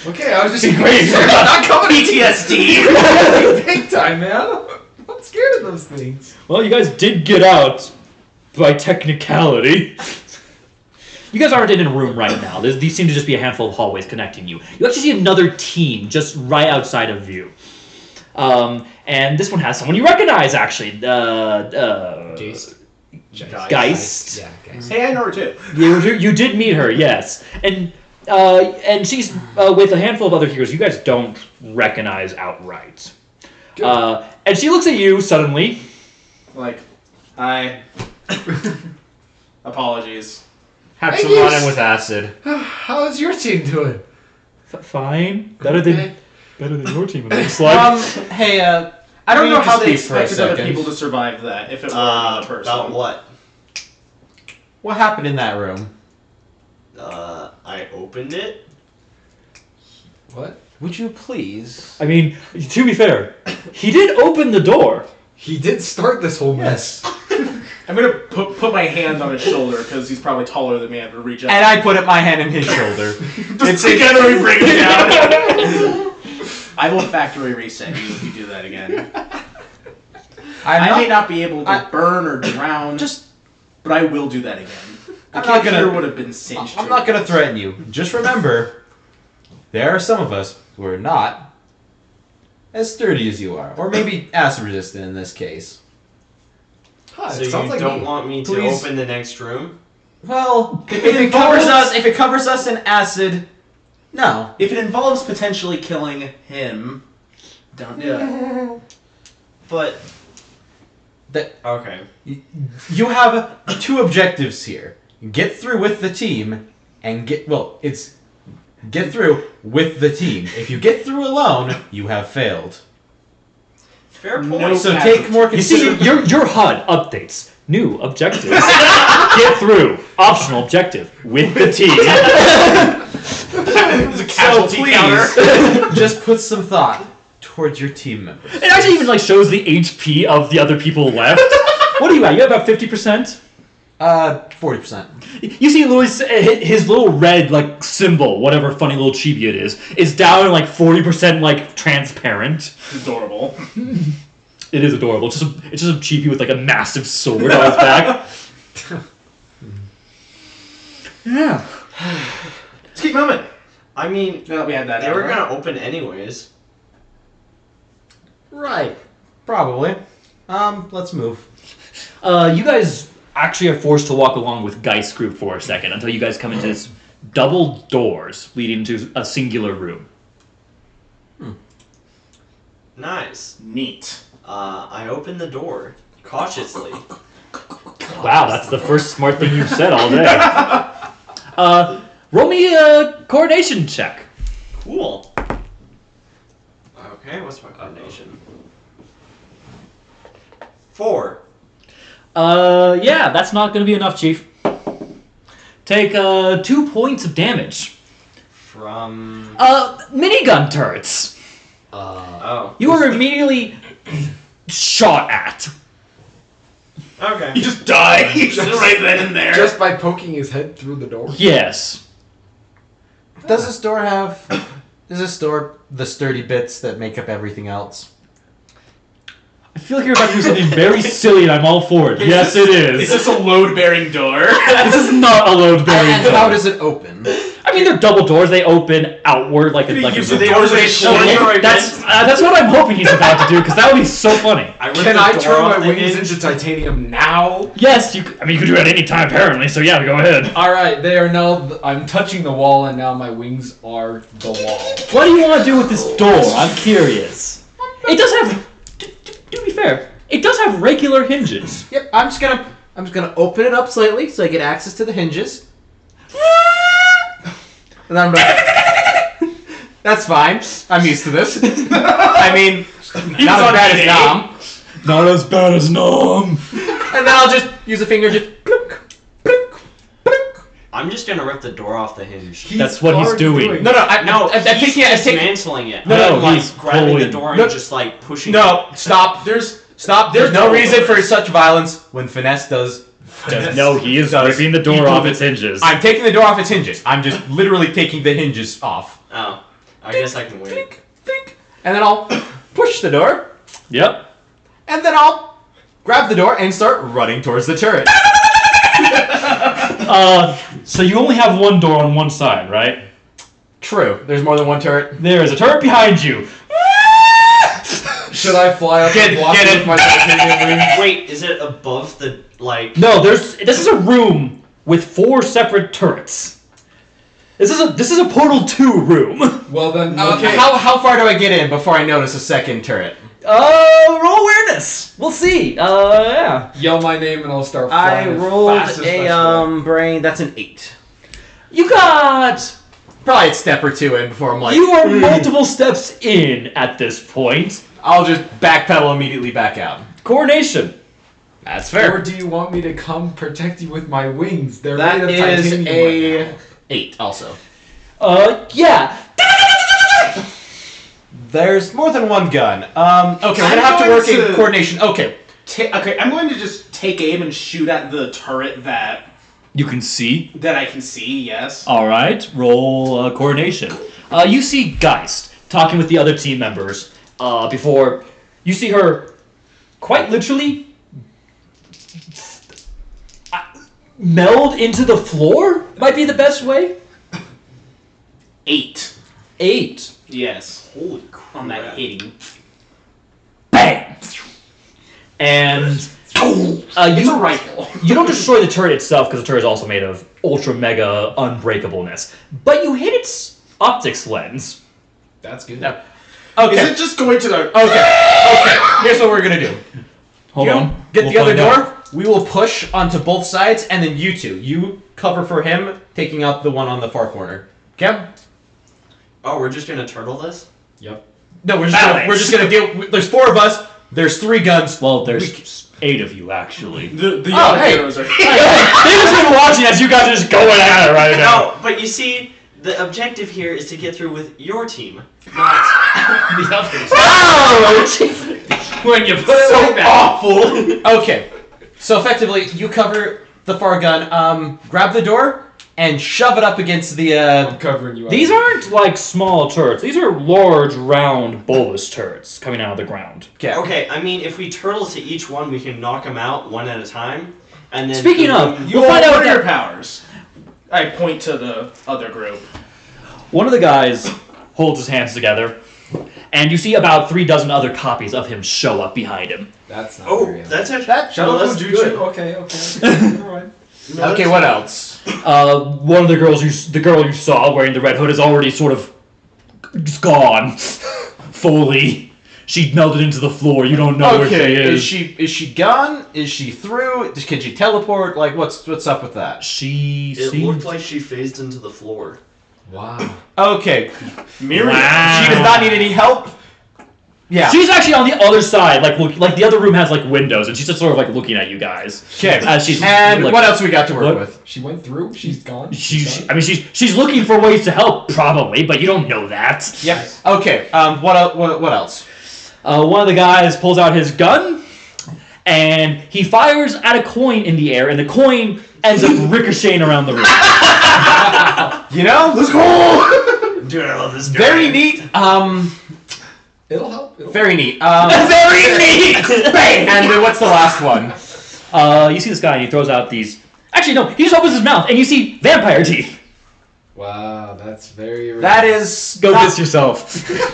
Okay, I was just Great. I'm not coming PTSD. big time, man. I'm scared of those things. Well, you guys did get out by technicality. You guys aren't in a room right now. These seem to just be a handful of hallways connecting you. You actually see another team just right outside of you. And this one has someone you recognize, actually. Geist. Geist. Yeah, Geist. Hey, I know her too. You did meet her, yes. And she's with a handful of other heroes you guys don't recognize outright. And she looks at you suddenly. Like, hi. Apologies. Have Hey, some you run-in with acid. How's your team doing? Fine. Better than your team, it looks like. Hey, I don't know how they speak for a expected other second. people to survive that if it were another person. About what? What happened in that room? I opened it. What? Would you please? I mean, to be fair, he did open the door. He did start this whole mess. I'm gonna put my hand on his shoulder because he's probably taller than me. I have to reach out. And I put my hand in his shoulder. It's together we bring it down. I will factory reset you if you do that again. I may not be able to burn or drown, but I will do that again. The I'm not kid gonna- here would have been singed. I'm not going to threaten you. Just remember, there are some of us who are not as sturdy as you are, or maybe acid resistant in this case. Huh, So it you sounds like don't me. want me to Please. open the next room? Well, if it covers us in acid, no. If it involves potentially killing him, don't do it. But That okay. you have two objectives here: get through with the team, and get through with the team. If you get through alone, you have failed. Fair point. No. So take more You see, consideration. your HUD updates. New objectives. Get through. Optional objective. With the team. It's a So casualty counter. please, just put some thought towards your team members. It actually even shows the HP of the other people left. What are you at? You have about 50%? 40%. You see Louis, his little red symbol, whatever funny little chibi it is down 40% transparent. Adorable. It is adorable. It's just a chibi with a massive sword on his back. Yeah. Let's keep moving. I mean, Now that we had that they out, were right? gonna open anyways. Right. Probably. Let's move. You guys actually are forced to walk along with Geist group for a second until you guys come into this double doors leading to a singular room. Nice. Neat. I opened the door cautiously. Wow, that's the first smart thing you've said all day. Roll me a coordination check. Cool. Okay, what's my coordination? 4. Yeah, that's not going to be enough, Chief. Take 2 points of damage. From. Minigun turrets. Oh. You were immediately shot at. Okay. He just died right then and there. Just by poking his head through the door. Yes. Does this door have... Does this door the sturdy bits that make up everything else? I feel like you're about to do something very silly and I'm all for it. Yes, it Is is. this a load-bearing door? This is not a load-bearing And door. how does it open? I mean, they're double doors. They open outward like a... Use a the doors as a shield. Okay, that's what I'm hoping he's about to do, because that would be so funny. Can I turn my wings into titanium now? Yes, you could do it at any time, apparently, so yeah, go ahead. Alright, they are now. I'm touching the wall, and now my wings are the wall. What do you want to do with this door? I'm curious. It does have... To be fair, it does have regular hinges. Yep, I'm just gonna open it up slightly so I get access to the hinges. And then I'm gonna That's fine. I'm used to this. I mean, not as bad as Nom. Not as bad as Nom. And then I'll just use a finger, just plunk, plunk, plunk. I'm just gonna rip the door off the hinge. That's what he's doing. No, No, I'm he's taking it. dismantling it. No, I'm, like he's grabbing the pulling. door No. and just like pushing. No, stop. There's no reason for such violence when finesse does. No, he is ripping the door off its hinges. I'm taking the door off its hinges. I'm just literally taking the hinges off. Oh, I guess I can wait. Think, think. And then I'll push the door, Yep. and then I'll grab the door and start running towards the turret. So you only have one door on one side, right? True. There's more than one turret. There is a turret behind you. Should I fly up and block get it it. with my titanium wings? Wait, is it above the like? No, this is a room with 4 separate turrets. This is a Portal 2 room. Well then, Okay. How far do I get in before I notice a second turret? Roll awareness. We'll see. Yeah. Yell my name and I'll start I flying. rolled fast as a brain. That's an 8. You got. Probably a step or two in before I'm like. You are multiple steps in at this point. I'll just backpedal immediately back out. Coordination. That's Or fair. do you want me to come protect you with my wings? They're That made of is titanium a right now. 8 also. Yeah. There's more than one gun. Okay, we're I'm gonna have to going work in to- coordination. Okay. Okay, I'm going to just take aim and shoot at the turret that You can see. I can see. Yes. All right. Roll coordination. You see Geist talking with the other team members before you see her quite literally meld into the floor. Might be the best way. 8. 8. Yes. Holy crap! On that hitting. Bang. And It's a rifle. you don't destroy the turret itself because the turret is also made of ultra mega unbreakableness, but you hit its optics lens. That's good. No. Okay. Is it just going to the? Okay. Here's what we're gonna do. Hold You on. get We'll the other find out. door. We will push onto both sides, and then you two. You cover for him, taking out the one on the far corner. Okay? Oh, we're just gonna turtle this? Yep. No, we're Balance. just gonna deal. There's 4 of us. There's 3 guns. Well, there's 8 of you actually. The Oh, other hey. heroes are. They've just been watching as you guys are just going at it right now. No, but you see, the objective here is to get through with your team, not the others. When you put it like that. Awful. Okay. So effectively, you cover the far gun. Grab the door and shove it up against the. I'm covering you. These aren't like small turrets. These are large, round, bulbous turrets coming out of the ground. Okay, I mean, if we turtle to each one, we can knock them out one at a time, and then. Speaking of, You we'll find out what are your that powers? I point to the other group. one of the guys holds his hands together, and you see about 3 dozen other copies of him show up behind him. That's not Oh, very that's actually. Shadow no, that's Jutsu. good. Okay. Alright. No, Okay, that's- what else? One of the girl you saw wearing the red hood is already sort of just gone, fully. She melted into the floor. You don't know where she Okay, is. is she gone? Is she through? Can she teleport? Like, what's up with that? She It seemed looked like she phased into the floor. Wow. Okay, Miriam. Wow. she does not need any help. Yeah. She's actually on the other side, like the other room has like windows, and she's just sort of like looking at you guys. Okay. As she's And like, what else we got to work what? with? She went through. She's gone. I mean, she's looking for ways to help, probably, but you don't know that. Yeah. Okay. What else? One of the guys pulls out his gun, and he fires at a coin in the air, and the coin ends up ricocheting around the room. You know, Let's go. Dude, I love this guy. very neat. It'll help. Very neat. Very neat. Bang! And then what's the last one? You see this guy, and he throws out these. Actually, no, he just opens his mouth, and you see vampire teeth. Wow, that's very. That is Go not, kiss yourself.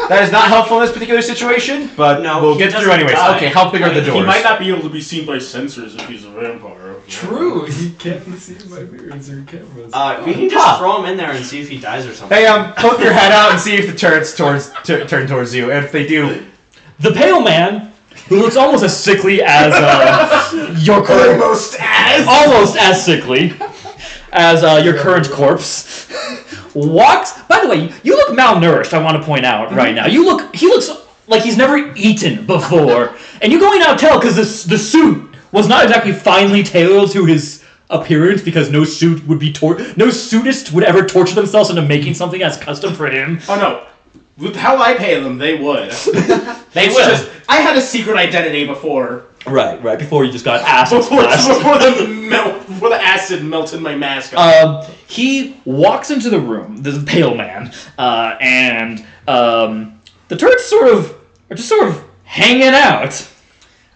that is not helpful in this particular situation, but No, we'll he get through doesn't anyways. die. Okay, how big are the doors? He might not be able to be seen by sensors if he's a vampire. True. He can't be seen by mirrors or cameras. We can just throw him in there and see if he dies or something. Hey, poke your head out and see if the turrets turn towards you. And if they do, The pale man, who looks almost as sickly as your current, almost as sickly as your current corpse, walks. By the way, you look malnourished. I want to point out right now. He looks like he's never eaten before, and you can only now tell because the suit was not exactly finely tailored to his appearance, because no suit would be no suitist would ever torture themselves into making something as custom for him. Oh no. With how I pay them, they would. They will. I had a secret identity before. Right. Before you just got acid Before splashed. before the acid melted my mask. He walks into the room, the pale man, and the turrets are just sort of hanging out.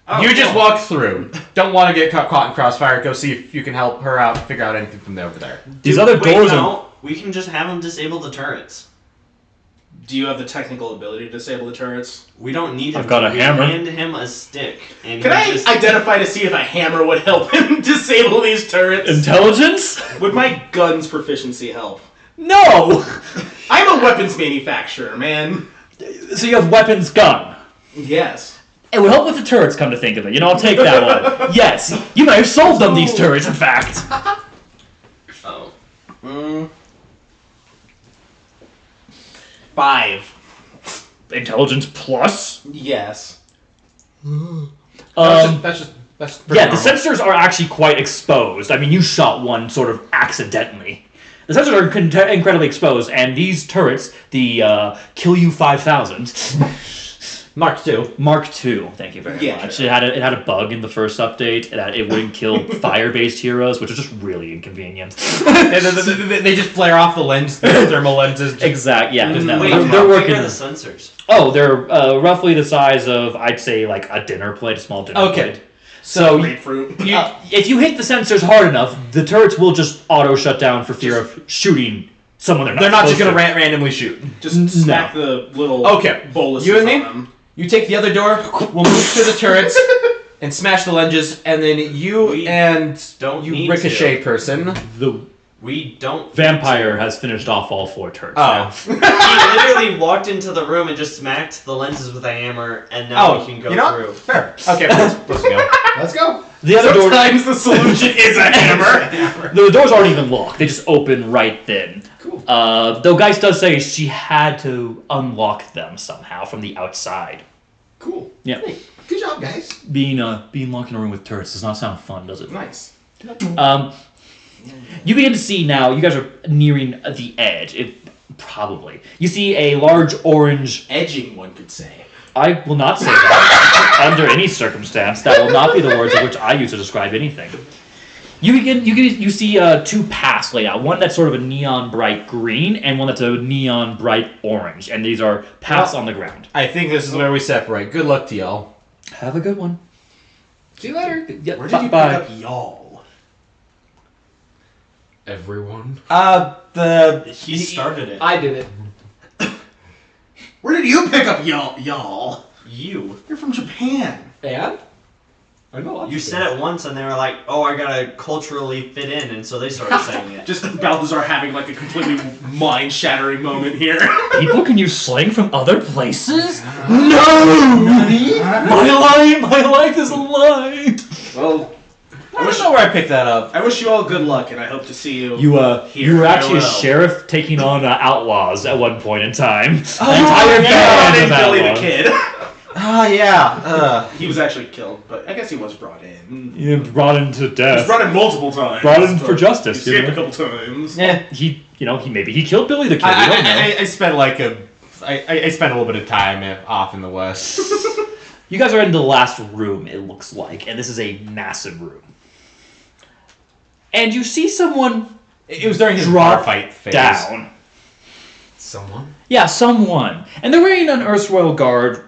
Oh, You just walk through. Don't want to get caught in crossfire. Go see if you can help her out, figure out anything from over there. These other doors are... No, we can just have them disable the turrets. Do you have the technical ability to disable the turrets? We don't need him. I've got a hammer. Hand him a stick. And Can I identify to see if a hammer would help him disable these turrets? Intelligence? Would my gun's proficiency help? No! I'm a weapons manufacturer, man. So you have weapons gun. Yes. It would help with the turrets, come to think of it. I'll take that one. Yes, you might have sold them these turrets, in fact. Oh. 5. Intelligence plus? Yes. That's pretty Yeah, the normal. sensors are actually quite exposed. I mean, you shot one sort of accidentally. The sensors are incredibly exposed, and these turrets, the Kill You 5000... Mark II. Mark II, thank you very Yeah, much. sure. It had a bug in the first update that it wouldn't kill fire-based heroes, which is just really inconvenient. They just flare off the lens, the thermal lenses. Exactly, yeah. Wait, They're how big working. are the sensors? Oh, they're roughly the size of, I'd say, like a dinner plate, a small dinner Okay. plate. So Grapefruit. if you hit the sensors hard enough, the turrets will just auto shut down for fear of shooting someone they're They're not just supposed going to to. randomly shoot. Just smack the little Okay. boluses You and me? on them. You take the other door, we'll move to the turrets, and smash the lenses, and then you We and don't you need ricochet to. person. The We don't. vampire has finished off all 4 turrets. Oh. He literally walked into the room and just smacked the lenses with a hammer, and now we can go you know? through. Fair. Okay, let's go. Let's go. The other door. Sometimes the solution is a hammer. The doors aren't even locked. They just open right then. Cool. Though Geist does say she had to unlock them somehow from the outside. Cool. Yeah. Hey, good job, guys. Being locked in a room with turrets does not sound fun, does it? Nice. You begin to see now, you guys are nearing the edge. Probably. You see a large orange... Edging, one could say. I will not say that under any circumstance. That will not be the words of which I use to describe anything. You see 2 paths laid out. One that's sort of a neon bright green, and one that's a neon bright orange. And these are paths on the ground. I think this is where we separate. Good luck to y'all. Have a good one. See you later. Yeah, Where did you bye. pick up y'all? Everyone. He started it. I did it. Where did you pick up y'all? You. You're from Japan. And? I know lots You of said things. it once, and they were like, "Oh, I gotta culturally fit in," and so they started saying it. Just Balthazar having like a completely mind-shattering moment here. People can use slang from other places? No! My life is a lie! Well, I don't know where I picked that up. I wish you all good luck, and I hope to see you. You Here, were actually a farewell. sheriff taking on outlaws at one point in time. An yeah, entire band of Billy the outlaws. Kid. Ah, yeah. He was actually killed, but I guess he was brought in. Yeah, brought him to He was death. brought in multiple times. Brought in but for justice, He you escaped know? a couple times. Yeah. He maybe he killed Billy the Kid. We don't know. I spent like I spent a little bit of time off in the West. You guys are in the last room, it looks like, and this is a massive room. And you see someone It was during his drop bar fight phase. down. Someone? Yeah, someone. And they're wearing an Erstwhile Guard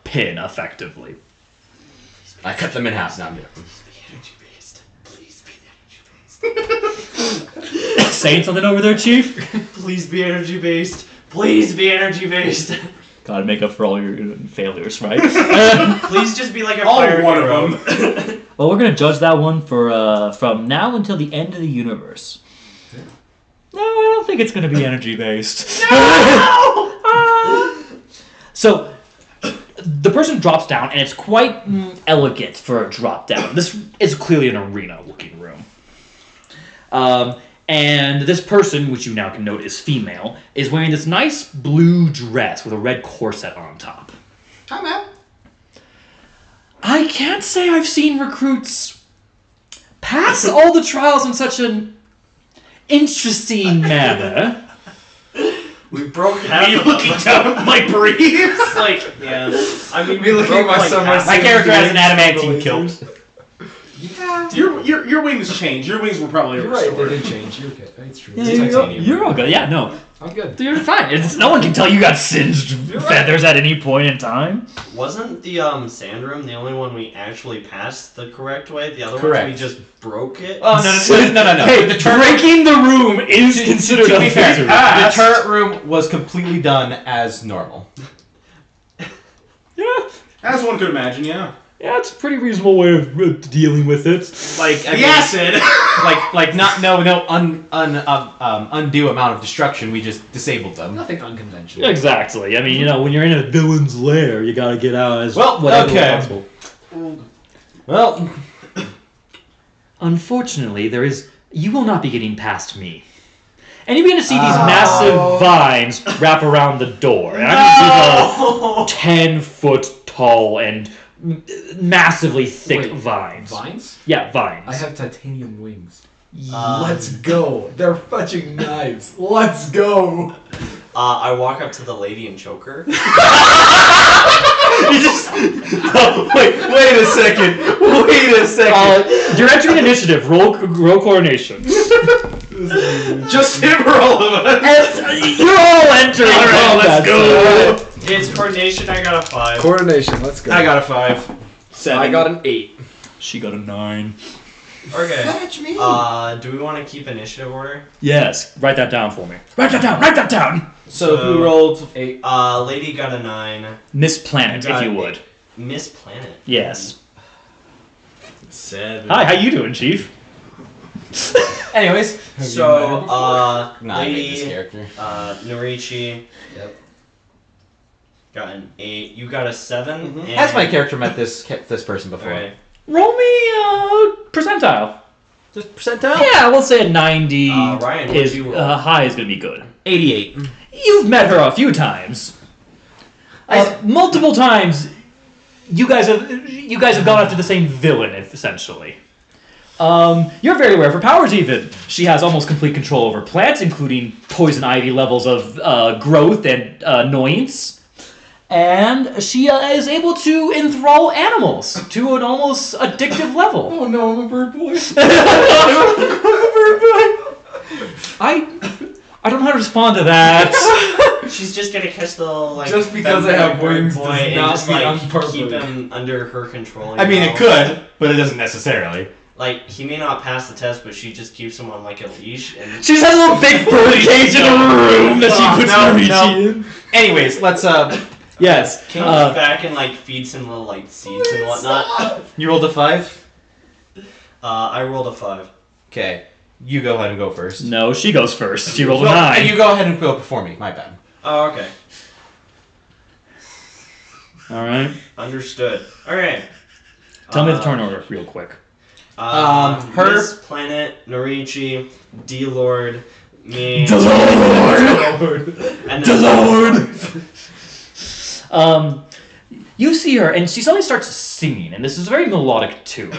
pin, effectively. I cut them in half. Now I'm doing. Saying something over there, Chief? Please be energy based. Please be energy based. Gotta make up for all your failures, right? Please just be like a All fire one hero. of them. Well, we're gonna judge that one for from now until the end of the universe. No, I don't think it's gonna be energy based. So, the person drops down, and it's quite elegant for a drop down. This is clearly an arena-looking room. And this person, which you now can note is female, is wearing this nice blue dress with a red corset on top. Hi, Matt. I can't say I've seen recruits pass all the trials in such an interesting manner. We broke half. Me looking down at my briefs. Like, yeah. I mean, Me looking at my like son, half- My character has an adamantine kilt. Yeah. Your wings changed. Your wings were probably You're right, restored. they did change. You're okay. It's true. Yeah, It's titanium. you're all good. Yeah, no. I'm good. You're fine. No one can tell you got singed right. feathers at any point in time. Wasn't the sand room the only one we actually passed the correct way? The other Correct. ones we just broke it. Oh no! Hey, The turret, breaking the room is considered to be fair, offensive. the turret room was completely done as normal. Yeah. As one could imagine, yeah. Yeah, it's a pretty reasonable way of dealing with it. Like I The mean, acid. like not undue amount of destruction. We just disabled them. Nothing unconventional. Exactly. I mean, when you're in a villain's lair, you gotta get out as Well, whatever okay. possible. Well, Unfortunately, you will not be getting past me. And you begin to see these massive vines wrap around the door. And I can see 10-foot tall and massively thick Wait, vines. Vines? Yeah, vines. I have titanium wings. Um, Let's go. They're fudging knives. Let's go. I walk up to the lady and choke her. you just wait a second. Wait a second. You're entering initiative. Roll coordination. Just him or all of us. You're all entering. Alright, let's go. It's coordination. I got a 5. Coordination. Let's go. I got a 5. 7. I got an 8. She got a 9. Okay. Catch me. Do we want to keep initiative order? Yes. Write that down for me. Write that down. Write that down. So who rolled? 8. Lady got a 9. Miss Planet, if you would. Miss Planet. Yes. 7. Hi. How you doing, Chief? Anyways, So, I made this lady, character. Norichi. Yep. Got an 8. You got a 7. And... Has my character met this person before? Alright. Roll me percentile. Just percentile? Yeah, we'll say a 90 Ryan, what'd is you roll? high is going to be good. 88. You've met her a few times. Multiple times. You guys have gone after the same villain, essentially. You're very aware of her powers, even. She has almost complete control over plants, including poison ivy levels of growth and annoyance. And she is able to enthrall animals to an almost addictive level. Oh no, I'm a bird boy. I don't know how to respond to that. She's just gonna catch the like. Just because I have wings boy does and not just, mean like, I'm purple. keep him under her control. I mean, you it know? could, but it doesn't necessarily. Like he may not pass the test, but she just keeps him on like a leash and. She just has a little big bird cage in her room that she puts Norichi in. Anyways, let's Yes. Comes back and like feeds him little like seeds and whatnot. you rolled a 5? I rolled a 5. Okay. You go ahead and go first. No, she goes first. She rolled a Well, 9. you go ahead and go before me. My bad. Oh, okay. All right. Understood. Okay. Tell me the turn order real quick. her- Miss Planet, Norichi, D-Lord, me, Lord. and The then Lord. You see her, and she suddenly starts singing, and this is a very melodic tune.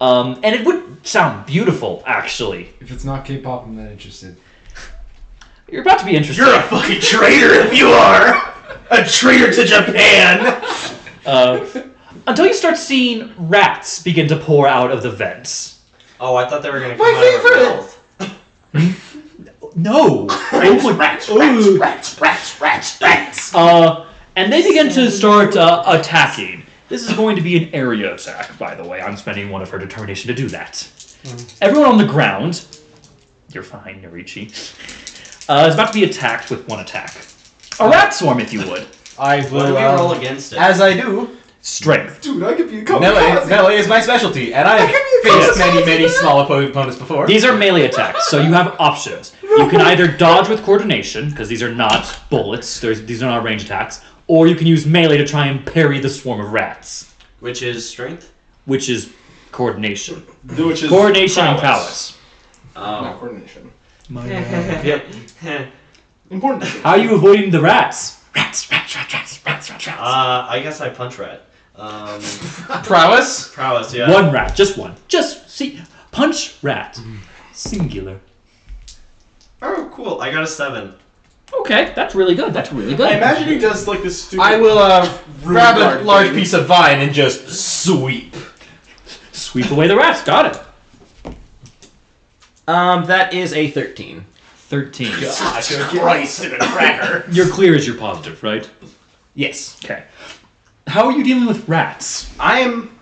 And it would sound beautiful, actually. If it's not K-pop, I'm not interested. You're about to be interested. You're a fucking traitor if you are! A traitor to Japan! Until you start seeing rats begin to pour out of the vents. Oh, I thought they were gonna come My out of her favorite! mouth. No! Rats! And they begin to start attacking. This is going to be an area attack, by the way. I'm spending one of her determination to do that. Everyone on the ground, you're fine, Norichi, is about to be attacked with one attack. A rat swarm, if you would. I What do will. we roll against it? As I do, Strength. Dude, I could be a melee is my specialty, and I've faced many small opponents before. These are melee attacks, so you have options. You can either dodge with coordination, because these are not bullets, these are not range attacks, or you can use melee to try and parry the swarm of rats, Which is strength? which is coordination. Which is Coordination and prowess. Not Oh. coordination. My Yep. Important. How are you avoiding the rats? Rats. I guess I punch rat. Prowess? Prowess, yeah. One rat, just one. Just see, punch rat. Singular. Oh, cool. I got a 7. Okay, that's really good. That's really good. I imagine he does like this stupid. I will grab a guard large thing. piece of vine and just sweep. Sweep away the rats. Got it. That is a 13. 13. Gosh, Christ in a cracker. You're clear as you're positive, right? Yes. Okay. How are you dealing with rats? I am.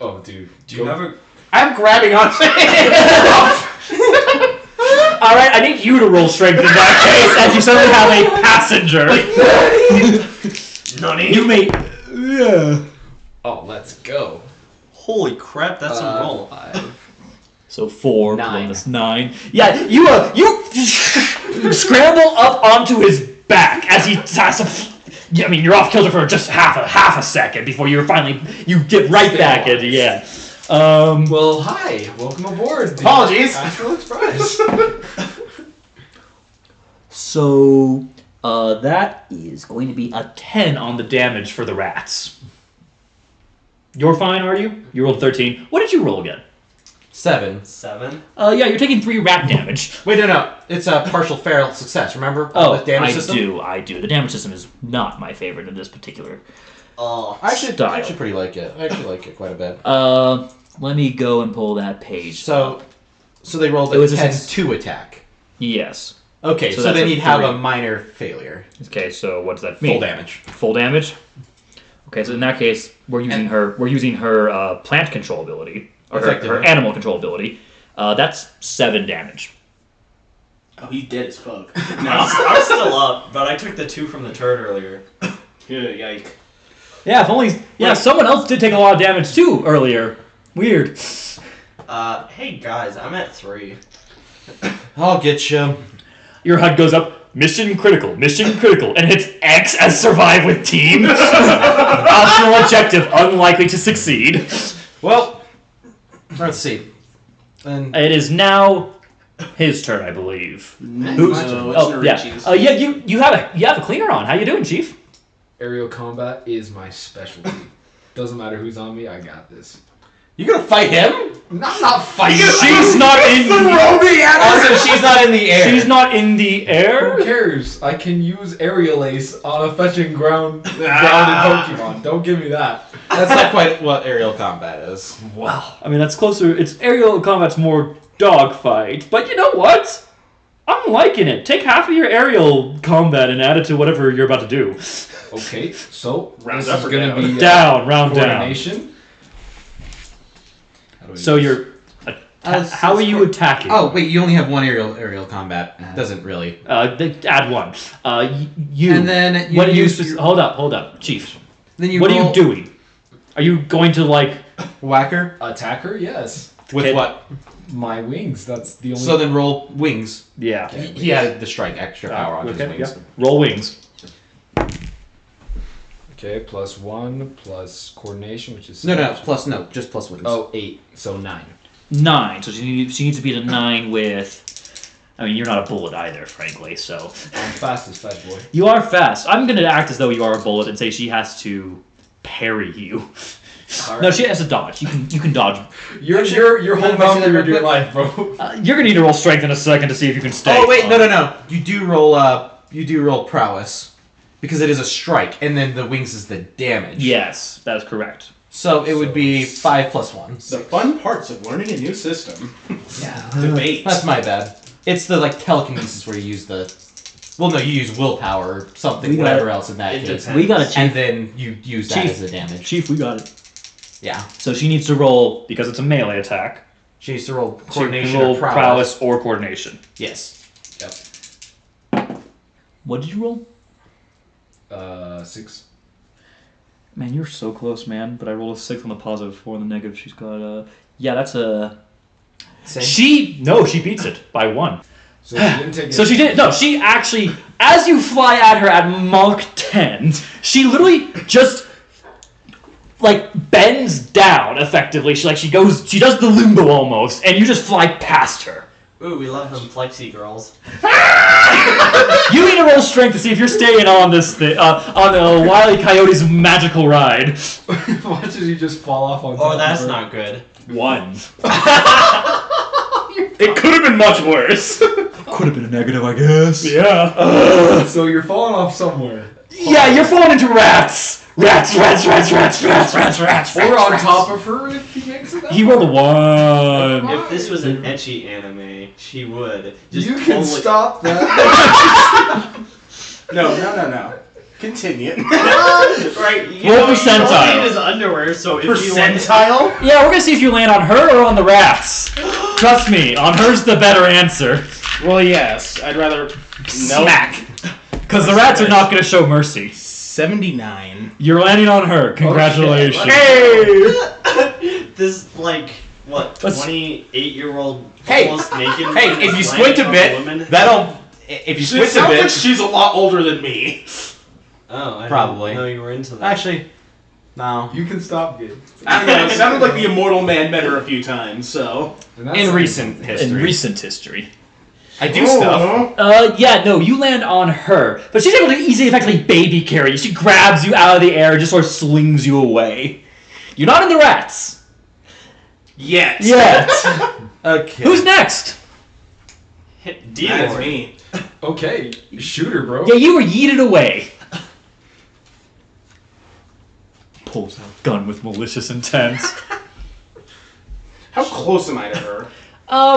Oh, dude. Do you have a... I'm grabbing on. All right, I need you to roll strength in that case, as you suddenly have a passenger. Nani? You may. Yeah. Oh, let's go. Holy crap, that's a roll. 5. So 4 9. plus 9. Yeah, you scramble up onto his back as he has to. I mean, you're off kilter for just half a second before you get right back in. Yeah. Well, hi. Welcome aboard. Apologies. Astral Express. So that is going to be a 10 on the damage for the rats. You're fine, are you? You rolled 13. What did you roll again? 7. 7? Yeah, you're taking 3 rat damage. Wait, no. It's a partial fail success, remember? Oh, The damage I system? do. The damage system is not my favorite in this particular. Oh. I Style. actually pretty like it. I actually like it quite a bit. Let me go and pull that page. So they rolled It a was a 10-2 attack. Yes. Okay, So so that's then a he'd have 3. a minor failure. Okay, so what does that mean? Full damage. Full damage. Okay, so in that case, we're using her plant control ability or her Effectively. animal control ability. That's 7 damage. Oh, he's dead as fuck. I'm still up, but I took the 2 from the turd earlier. Yeah, yike. Yeah, if only. Yeah, someone else did take a lot of damage too earlier. Weird. Hey guys, I'm at 3. I'll get you. Your HUD goes up. Mission critical, and hits X as survive with team. Optional objective, unlikely to succeed. Well, let's see. And It is now his turn, I believe. Who's? Oh yeah. Yeah. You have a cleaner on. How you doing, Chief? Aerial combat is my specialty. Doesn't matter who's on me, I got this. you gonna fight him? I'm not fighting. She's not in. Also, she's not in the air. She's not in the air. Who cares? I can use aerial ace on a fetching grounded Pokemon. Don't give me that. That's not quite what aerial combat is. Wow. I mean, that's closer. It's aerial combat's more dogfight, but you know what? I'm liking it. Take half of your aerial combat and add it to whatever you're about to do. Okay, so Round this up is or gonna down? be Round down. coordination. How do I So use- you're. How are you attacking? Oh wait, you only have one aerial combat. Doesn't really. Add 1. You. And then you what do you? use your- Hold up, Chief. Then you What are roll you doing? Are you going to like? whacker attacker? Yes. with Okay. what? My wings. That's the only. So then roll wings. Yeah. He had the strike extra power on his Okay. wings. Yeah. Roll wings. Okay, +1 plus coordination, which is No, just plus wings. Oh, 8. So 9. 9. So she needs to beat a 9 with. I mean, you're not a bullet either, frankly. So I'm fast as fetch boy. you are fast. I'm gonna act as though you are a bullet and say she has to parry you. No, she has to dodge. You can dodge. You're holding Mind on if I to say your that dear real life, bro. You're gonna need to roll strength in a second to see if you can stay. Oh wait, no. You do roll prowess because it is a strike, and then the wings is the damage. Yes, that is correct. So it would be 5 plus 1. The fun parts of learning a new system. Yeah. Debate. That's my bad. It's the telekinesis where you use the. Well, no, you use willpower or something, We got whatever it. else in that It case. depends. We got a And chief. then you use that Chief. as a damage. Chief, we got it. Yeah. So she needs to roll because it's a melee attack. She needs to roll She can coordination roll or prowess. or coordination. Yes. What did you roll? 6. Man, you're so close, man. But I rolled a 6 on the positive, 4 on the negative. She's got yeah, that's a. Same. She beats it by 1. So she didn't take. So she did no. She actually, as you fly at her at Mach 10, she literally just like bends down. Effectively, she does the limbo almost, and you just fly past her Ooh, we love them flexi girls. You need to roll strength to see if you're staying on this thing, on Wile E. Coyote's magical ride. Watch as you just fall off on top Oh, that's of her. not good. 1. It could have been much worse. Could have been a negative, I guess. Yeah. So you're falling off somewhere. Yeah, you're falling into rats. Rats. Or on top of her if he makes it out. He rolled a 1. If this was an ecchi anime, she would just You can totally- stop that. No. Continue. Right. Roll You percentile. don't need his underwear, so if you want. Percentile? Yeah, we're gonna see if you land on her or on the rats. Trust me, on her's the better answer. Well, yes. I'd rather. Smack. Because the rats are not gonna show mercy. 79. You're landing on her. Congratulations. Hey! This like what Let's- 28-year-old Hey, almost naked. Hey, woman if you is squint a landing on bit, woman? that'll. If you It squint a sounds like bit, she's a lot older than me. Oh, I Probably. didn't know you were into that. actually, no. You can stop, Gabe. I don't know. It sounded like the immortal man met her a few times, so. And that's In recent history, In recent history. I do stuff. Yeah, no, you land on her, but she's able to easily, effectively baby carry you. She grabs you out of the air and just sort of slings you away. You're not in the rats. Yet. Yet. Okay. Who's next? Hit That's D-Lord. me. Okay, shoot her, bro. Yeah, you were yeeted away. Pulls out gun with malicious intent. How close am I to her?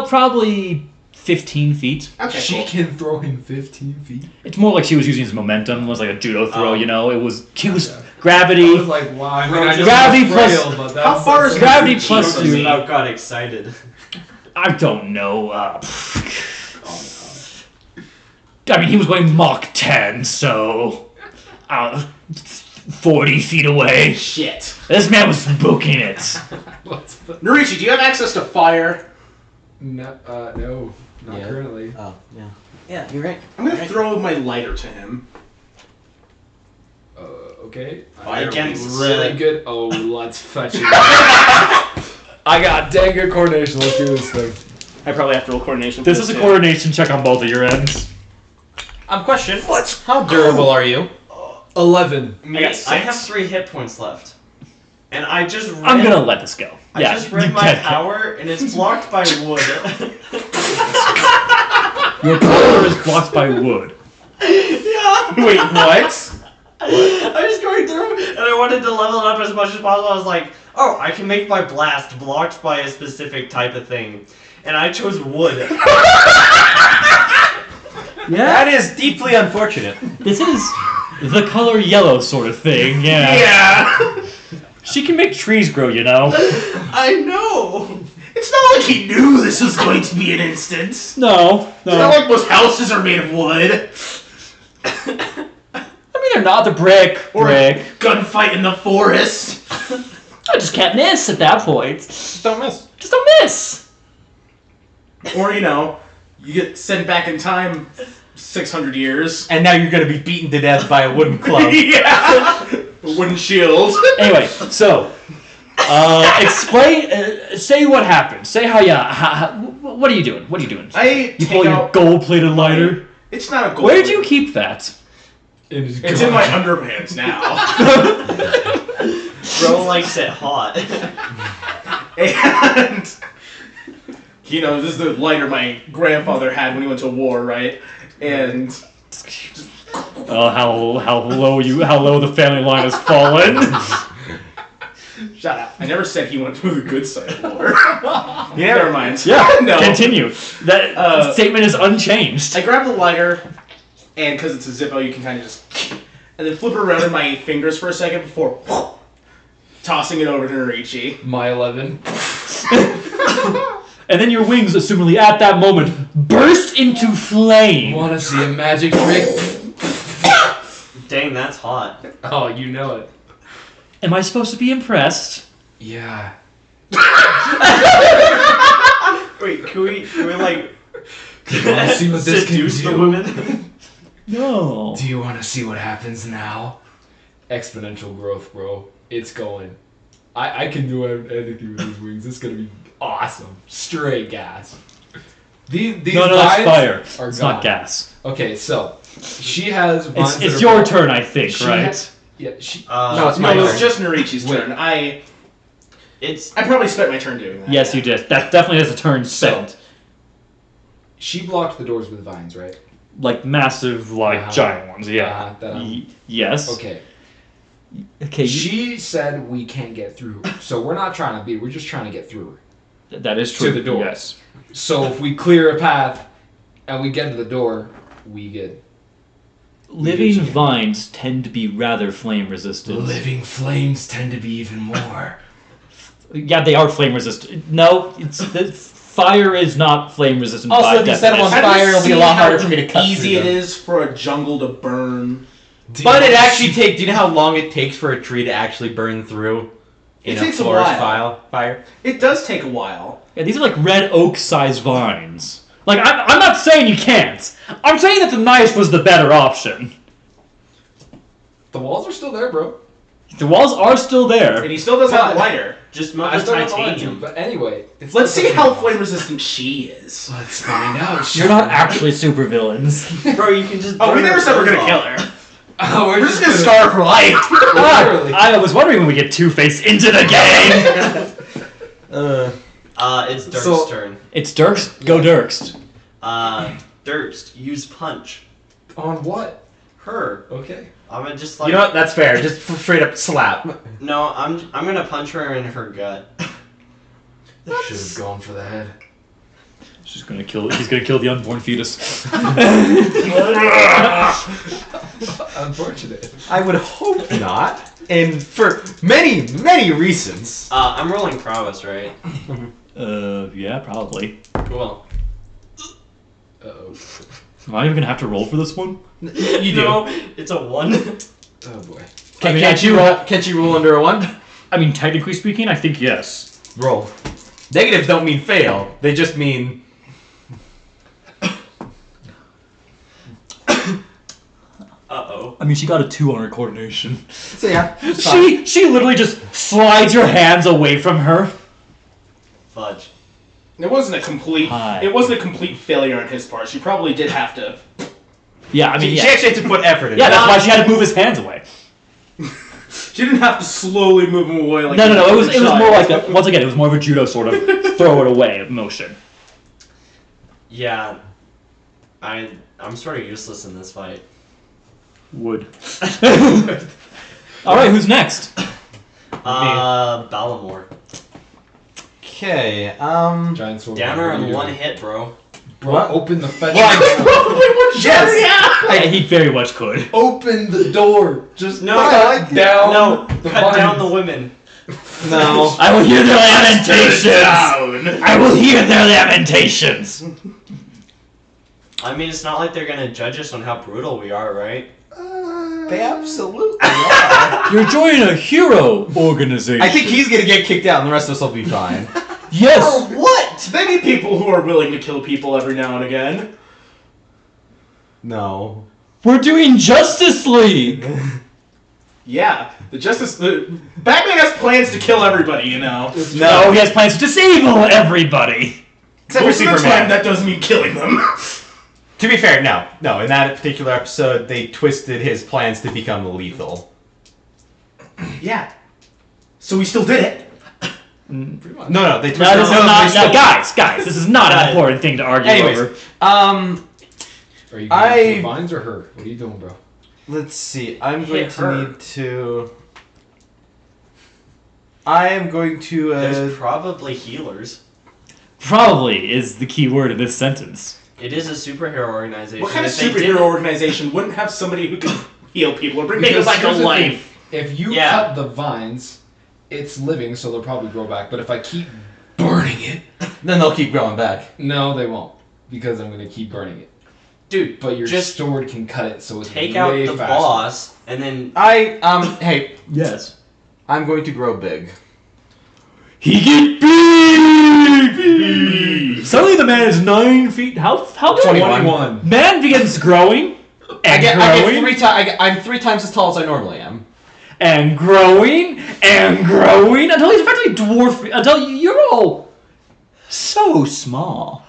Probably 15 feet. Okay, She cool. can throw him 15 feet. It's more like she was using his momentum. It was like a judo throw, Oh. you know? It was Yeah. gravity. I was like, wow. I mean, I know Gravity it's plus- frail, but How that's far is gravity she plus from two? me? About got excited. I don't know. I mean, he was going Mach 10, so 40 feet away. Shit. This man was booking it. What's the... Narichi, do you have access to fire? No, not Yeah. currently. Oh, yeah. Yeah, you're right. I'm gonna throw my lighter to him. Okay. Fire against Really red. good. Oh, let's fetch it. I got dang good coordination. Let's do this thing. I probably have to roll coordination. for This is a too. coordination check on both of your ends. Question. What? How durable are you? 11. Me, I got I 6. have 3 hit points left. And I just read, I'm gonna let this go. I Yeah, just read you my can't- power, and it's blocked by wood. Your power is blocked by wood. Yeah. Wait, what? I was going through, and I wanted to level it up as much as possible. I was like, oh, I can make my blast blocked by a specific type of thing. And I chose wood. That is deeply unfortunate. This is the color yellow sort of thing, yeah. Yeah. She can make trees grow, you know. I know. It's not like he knew this was going to be an instance. No, It's not like most houses are made of wood. I mean, they're not the brick. Or Brick. a gunfight in the forest. I just can't miss at that point. Just don't miss. Just don't miss. Or, you know, you get sent back in time 600 years. And now you're gonna be beaten to death by a wooden club. Yeah. A wooden shield. Anyway, so explain. Say what happened. Say how you. What are you doing? What are you doing? I You take pull your out... gold-plated lighter. It's not a gold. Where'd you keep that? It's in my underpants now. Bro likes it hot. And, you know, this is the lighter my grandfather had when he went to war, right? And Oh, how low the family line has fallen. shut up. I never said he went to the good side of war. Yeah. Never mind. Yeah, No. continue. That statement is unchanged. I grab the lighter, and because it's a Zippo, you can kind of just... And then flip it around in my fingers for a second before tossing it over to Narichi. My 11. And then your wings, assumingly at that moment, burst into flame. Want to see a magic trick? Dang, that's hot. Oh, you know it. Am I supposed to be impressed? Yeah. Wait, can we like You want to see what this can seduce the do? women? No. Do you want to see what happens now? Exponential growth, bro. It's going. I can do anything with these wings. It's gonna be awesome. Straight gas. These No, it's fire. are It's gone. not gas. Okay, so she has vines. It's that your are turn, I think, She right? has- yeah, she. No, it's my No, turn. it's just Narichi's Wait. turn. I It's probably spent my turn doing that. Yes, you did. That definitely has a turn So- spent. She blocked the doors with vines, right? Like massive, Uh-huh. giant ones. Yeah. that Yes. Okay. Okay. She said we can't get through, so we're not trying to beat. We're just trying to get through her. That is true. the door. Yes. So if we clear a path and we get to the door, we get Living Usually. vines tend to be rather flame resistant. living flames tend to be even more. Yeah, they are flame resistant. No, the fire is not flame resistant. Also, by if you set them on definition. fire, it'll be a lot harder for me to cut Easy through it them. is for a jungle to burn. But it actually takes. Do you know how long it takes for a tree to actually burn through in It takes a forest while. fire? It does take a while. Yeah, these are like red oak sized vines. Like I'm not saying you can't. I'm saying that the knife was the better option. The walls are still there, bro. The walls are still there. And he still doesn't have a lighter. just I melt the still have the light, titanium. but anyway. it's Let's still see how fucking flame resistant she is. Let's find out. You're not actually super villains. Bro, you can just. Oh, we burn never her said we're gonna clothes kill off. her. Oh, We're just gonna scar her for life. Literally. I was wondering when we get Two-Face into the game. It's Dirk's So- turn. It's Dirks. Go Dirks. Durst, use punch. On what? Her. Okay. I'm gonna just like. You know what? That's fair. Just straight up slap. No, I'm gonna punch her in her gut. Should have gone for the head. He's gonna kill the unborn fetus. Unfortunate. I would hope not, and for many, many reasons. I'm rolling prowess, right? Yeah, probably. Cool. Uh-oh. Am I even gonna have to roll for this one? You do. No, it's a 1. Oh boy. Can't you roll under a 1? I mean, technically speaking, I think yes. Roll. Negatives don't mean fail. They just mean. Uh-oh. I mean, she got a 2 on her coordination. So yeah. it's fine. She literally just slides your hands away from her. Fudge. It wasn't a complete. Hi. It wasn't a complete failure on his part. She probably did have to. Yeah, I mean, She yeah. actually had to put effort in. Yeah, that's why she had to move his hands away. She didn't have to slowly move him away like. No. It was shot. more like a, once again, it was more of a judo sort of throw it away motion. Yeah. I'm sort of useless in this fight. Wood. All right, who's next? Balamor. Okay. Giant sword. Downer What are in you one doing? hit, bro. Bro, What? open the fetch. Yes. Yeah, he very much could. Open the door. Just No, cut down. No, the cut down vines. the women. No. I will hear their lamentations. I will hear their lamentations. I mean, it's not like they're gonna judge us on how brutal we are, right? They absolutely are. You're joining a hero organization. I think he's gonna get kicked out, and the rest of us will be fine. Yes. What? They need people who are willing to kill people every now and again. No. We're doing Justice League. Yeah, Batman has plans to kill everybody, you know. No, he has plans to disable everybody. Except for Most of the time, Superman. that doesn't mean killing them. To be fair, no. No, in that particular episode, they twisted his plans to become lethal. Yeah. So we still did it. No, they twisted No, this is not. they No, guys, this is not an important thing to argue Anyways, over. Are you going for vines or her? What are you doing, bro? let's see. I'm going Hit to her. need to. I am going to. There's probably healers. Probably is the key word in this sentence. It is a superhero organization. What kind of If they superhero didn't- organization wouldn't have somebody who can heal people or make it like a here's the life? thing. If you Yeah. cut the vines, it's living, so they'll probably grow back. But if I keep burning it, Then they'll keep growing back. no, they won't, because I'm gonna keep burning it. Dude, But your just sword can cut it, so it's take way out the faster. boss and then Hey, Yes. I'm going to grow big. He get big. Suddenly the man is 9 feet. How 21. Man begins growing and I get growing 3 times. I'm 3 times as tall as I normally am. and growing and growing until he's effectively dwarf. Until you're all so small.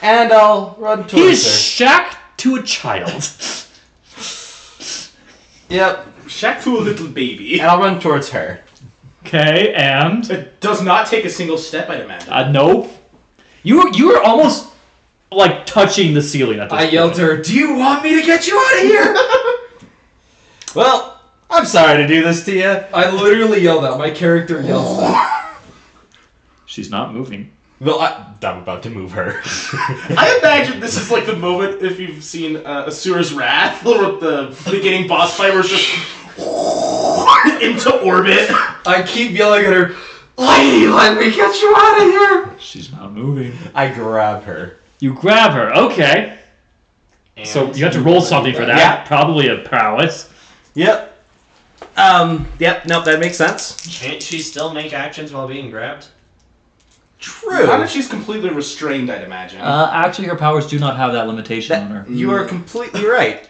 And I'll run He towards is her. Shaq to a child. Yep. Shaq to a little baby. And I'll run towards her. Okay, and It does not take a single step, I'd imagine. nope. You were almost like touching the ceiling at this I point. yelled to her, "Do you want me to get you out of here?" Well, I'm sorry to do this to you. I literally yelled out. My character yells that. She's not moving. Well, I'm about to move her. I imagine this is like the moment, if you've seen Asura's Wrath, with the beginning boss fight where it's just into orbit. I keep yelling at her, "Lady, let me get you out of here!" She's not moving. I grab her. You grab her. Okay. So you have to roll something for that. Yeah. Probably a prowess. Yep. Yep, nope, that makes sense. Can't she still make actions while being grabbed? True. Not if she's completely restrained, I'd imagine. Actually, her powers do not have that limitation on her. You are completely right.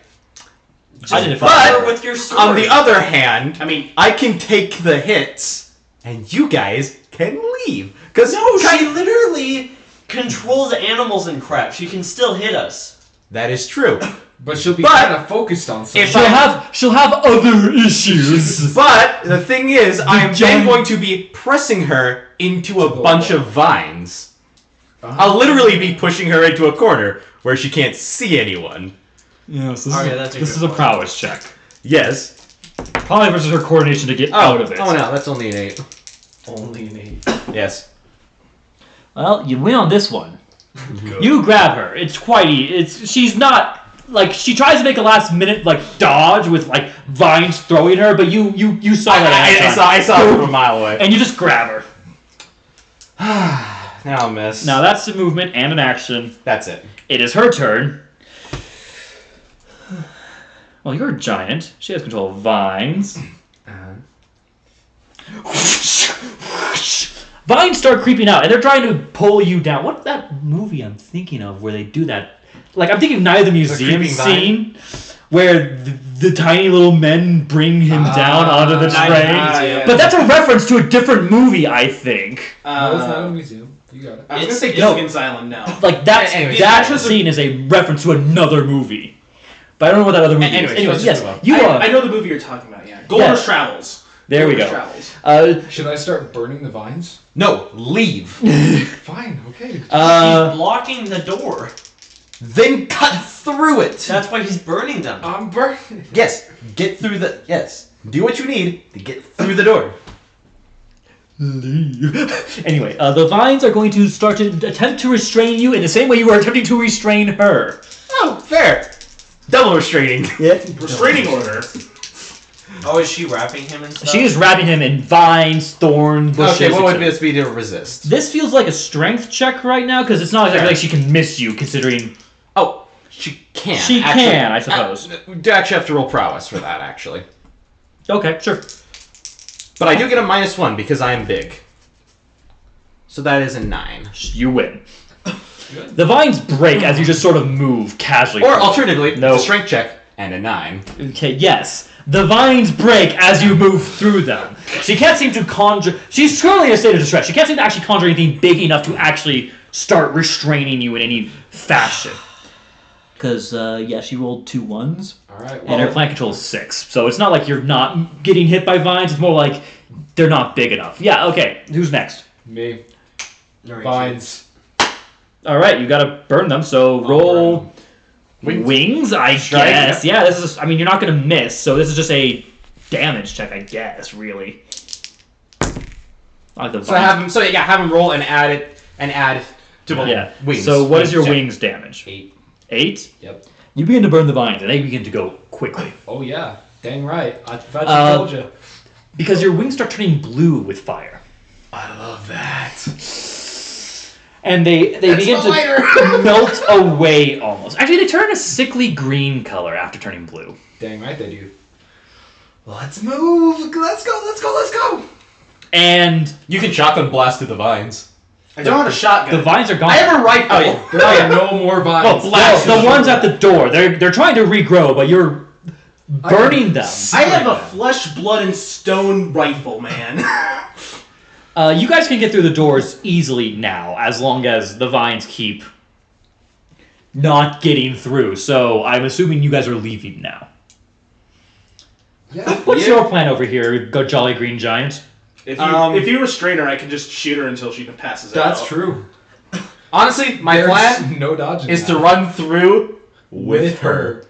I didn't But- find her. with your sword. On the other hand, I mean, I can take the hits, and you guys can leave. Because No, she literally controls animals and crap. She can still hit us. that is true. But she'll be But- kind of focused on something. If She'll have other issues. But the thing is, I am then giant- going to be pressing her into a the bunch wall. of vines. I'll literally be pushing her into a corner where she can't see anyone. Yes, Oh, yeah, that's a this good is a point. prowess check. Yes. Probably versus her coordination to get out of it. Oh no, that's only an 8. Only an 8. Yes. Well, you win on this one. You grab her. It's quite easy. She's not like she tries to make a last minute like dodge with like vines throwing her, but you saw that ahead of time. I saw her from a mile away. And you just grab her. Now I'll miss. Now that's a movement and an action. That's it. It is her turn. Well, you're a giant. She has control of vines. Vines start creeping out, and they're trying to pull you down. What's that movie I'm thinking of where they do that? Like, I'm thinking Night of the Museum Creeping scene where the tiny little men bring him down onto the Night of the train. yeah. But that's a reference to a different movie, I think. No, it's not a museum. You got it. I was gonna say It's- Gilligan's Island now. Like, that Anyways, scene is a reference to another movie. But I don't know what that other movie is. Anyways, Anyways, let's yes, just you I know the movie you're talking about, yeah. Gulliver's Travels. There we Gulliver's go. Travels. Should I start burning the vines? No, leave. Fine, okay. He's blocking the door. Then cut through it. That's why he's burning them. I'm burning. Yes, get through the. Yes, do what you need to get through the door. Anyway, the vines are going to start to attempt to restrain you in the same way you were attempting to restrain her. Oh, fair. Double restraining. Restraining order. Oh, is she wrapping him and stuff? She is wrapping him in vines, thorns, bushes. Okay, what would etc. this be to resist? This feels like a strength check right now because it's not exactly Fair. like she can miss you, considering Oh, she can. she actually. can, I suppose. You actually have to roll prowess for that, actually. Okay, sure. But I do get a -1 because I am big. So that is a 9. You win. The vines break as you just sort of move casually. Or alternatively, No. it's a strength check and a 9. Okay, yes. The vines break as you move through them. She can't seem to conjure... She's currently in a state of distress. She can't seem to actually conjure anything big enough to actually start restraining you in any fashion. Because, yeah, she rolled 2 1s. Alright, And her plant control is 6. So it's not like you're not getting hit by vines. It's more like they're not big enough. Yeah, okay. Who's next? me. Narration. Vines. All right, you gotta burn them. So roll wings, I Strike, guess. Yeah, this is. I mean, you're not gonna miss. So this is just a damage check, I guess. Really. I like the So have him. So yeah, have him roll and add to the yeah. wings. So what is your check. wings damage? 8. 8. Yep. You begin to burn the vines, and they begin to go quickly Oh yeah. Dang right. I thought Uh, told you. because your wings start turning blue with fire, I love that. and they begin the to lighter. melt away almost. Actually, they turn a sickly green color after turning blue. Dang right they do. Let's move. Let's go. Let's go. Let's go. And You can shotgun blast through the vines. I don't have a shotgun. the vines are gone. I have a rifle. Oh, yeah. There are no more vines. Well, the ones at the door, they're trying to regrow, but you're burning them. I have a flesh, blood, and stone rifle, man. You guys can get through the doors easily now, as long as the vines keep not getting through. So I'm assuming you guys are leaving now. Yeah. What's your plan over here, Jolly Green Giant? If you restrain her, I can just shoot her until she passes out. That's true. Honestly, my There's plan no dodging is to that. run through with her.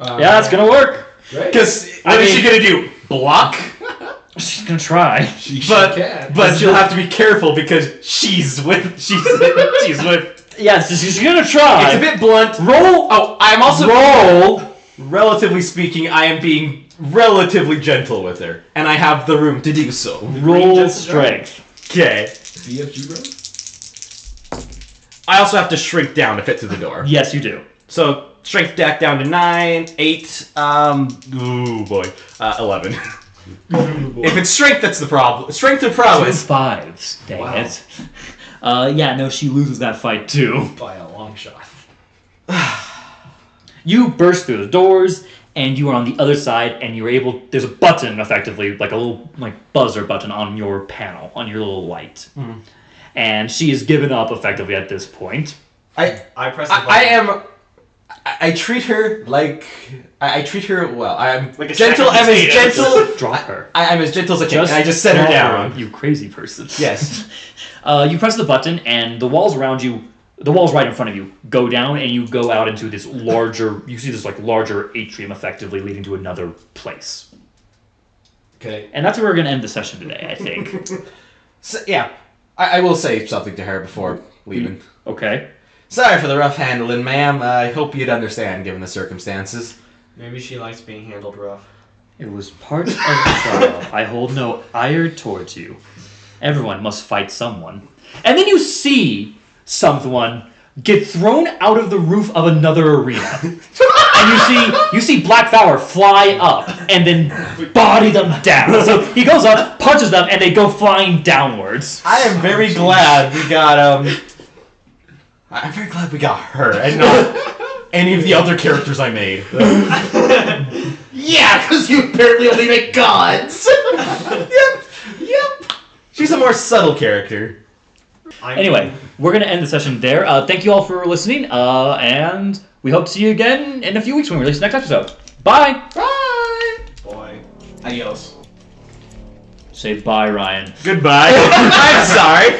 Yeah, that's gonna work. Right? Because What is she gonna do? Block? She's gonna try. She can. But she'll have to be careful because she's with. She's with. Yes, she's gonna try. It's a bit blunt. Roll. Oh, I'm also Roll. Relatively speaking, I am being relatively gentle with her, and I have the room to do so. Roll strength. Okay. BFG, bro? I also have to shrink down to fit through the door. Yes, you do. So strength deck down to 9, 8. Ooh boy, 11. If it's strength, that's the problem. Strength or Two prowess. fives. Dang Wow. it. Yeah, no, she loses that fight too. By a long shot. You burst through the doors, and you are on the other side, and you're able. There's a button, effectively, like a little buzzer button on your panel, on your little light. And she has given up, effectively, at this point. I press the button. I treat her like I treat her well. I'm Like a gentle. sack of I'm as potatoes. gentle. Drop her. I'm as gentle as I can. And I just set her drop down. you crazy person. Yes. You press the button, and the walls around you, the walls right in front of you, go down, and you go out into this larger. You see this larger atrium, effectively leading to another place. Okay. And that's where we're gonna end the session today, I think. So, yeah, I will say something to her before leaving. Okay. Sorry for the rough handling, ma'am. I hope you'd understand given the circumstances. Maybe she likes being handled rough. It was part of the trial. I hold no ire towards you. Everyone must fight someone. And then you see someone get thrown out of the roof of another arena. And you see Black Flower fly up and then body them down. So he goes up, punches them, and they go flying downwards. I am very glad we got I'm very glad we got her and not any of the other characters I made. Yeah, because you apparently only make gods. Yep. She's a more subtle character. Anyway, we're going to end the session there. Thank you all for listening, and we hope to see you again in a few weeks when we release the next episode. Bye! Bye. Boy. Adios. Say bye, Ryan. Goodbye. I'm sorry.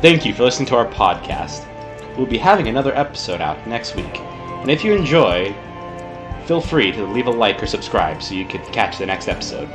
Thank you for listening to our podcast. We'll be having another episode out next week. And if you enjoy, feel free to leave a like or subscribe so you can catch the next episode.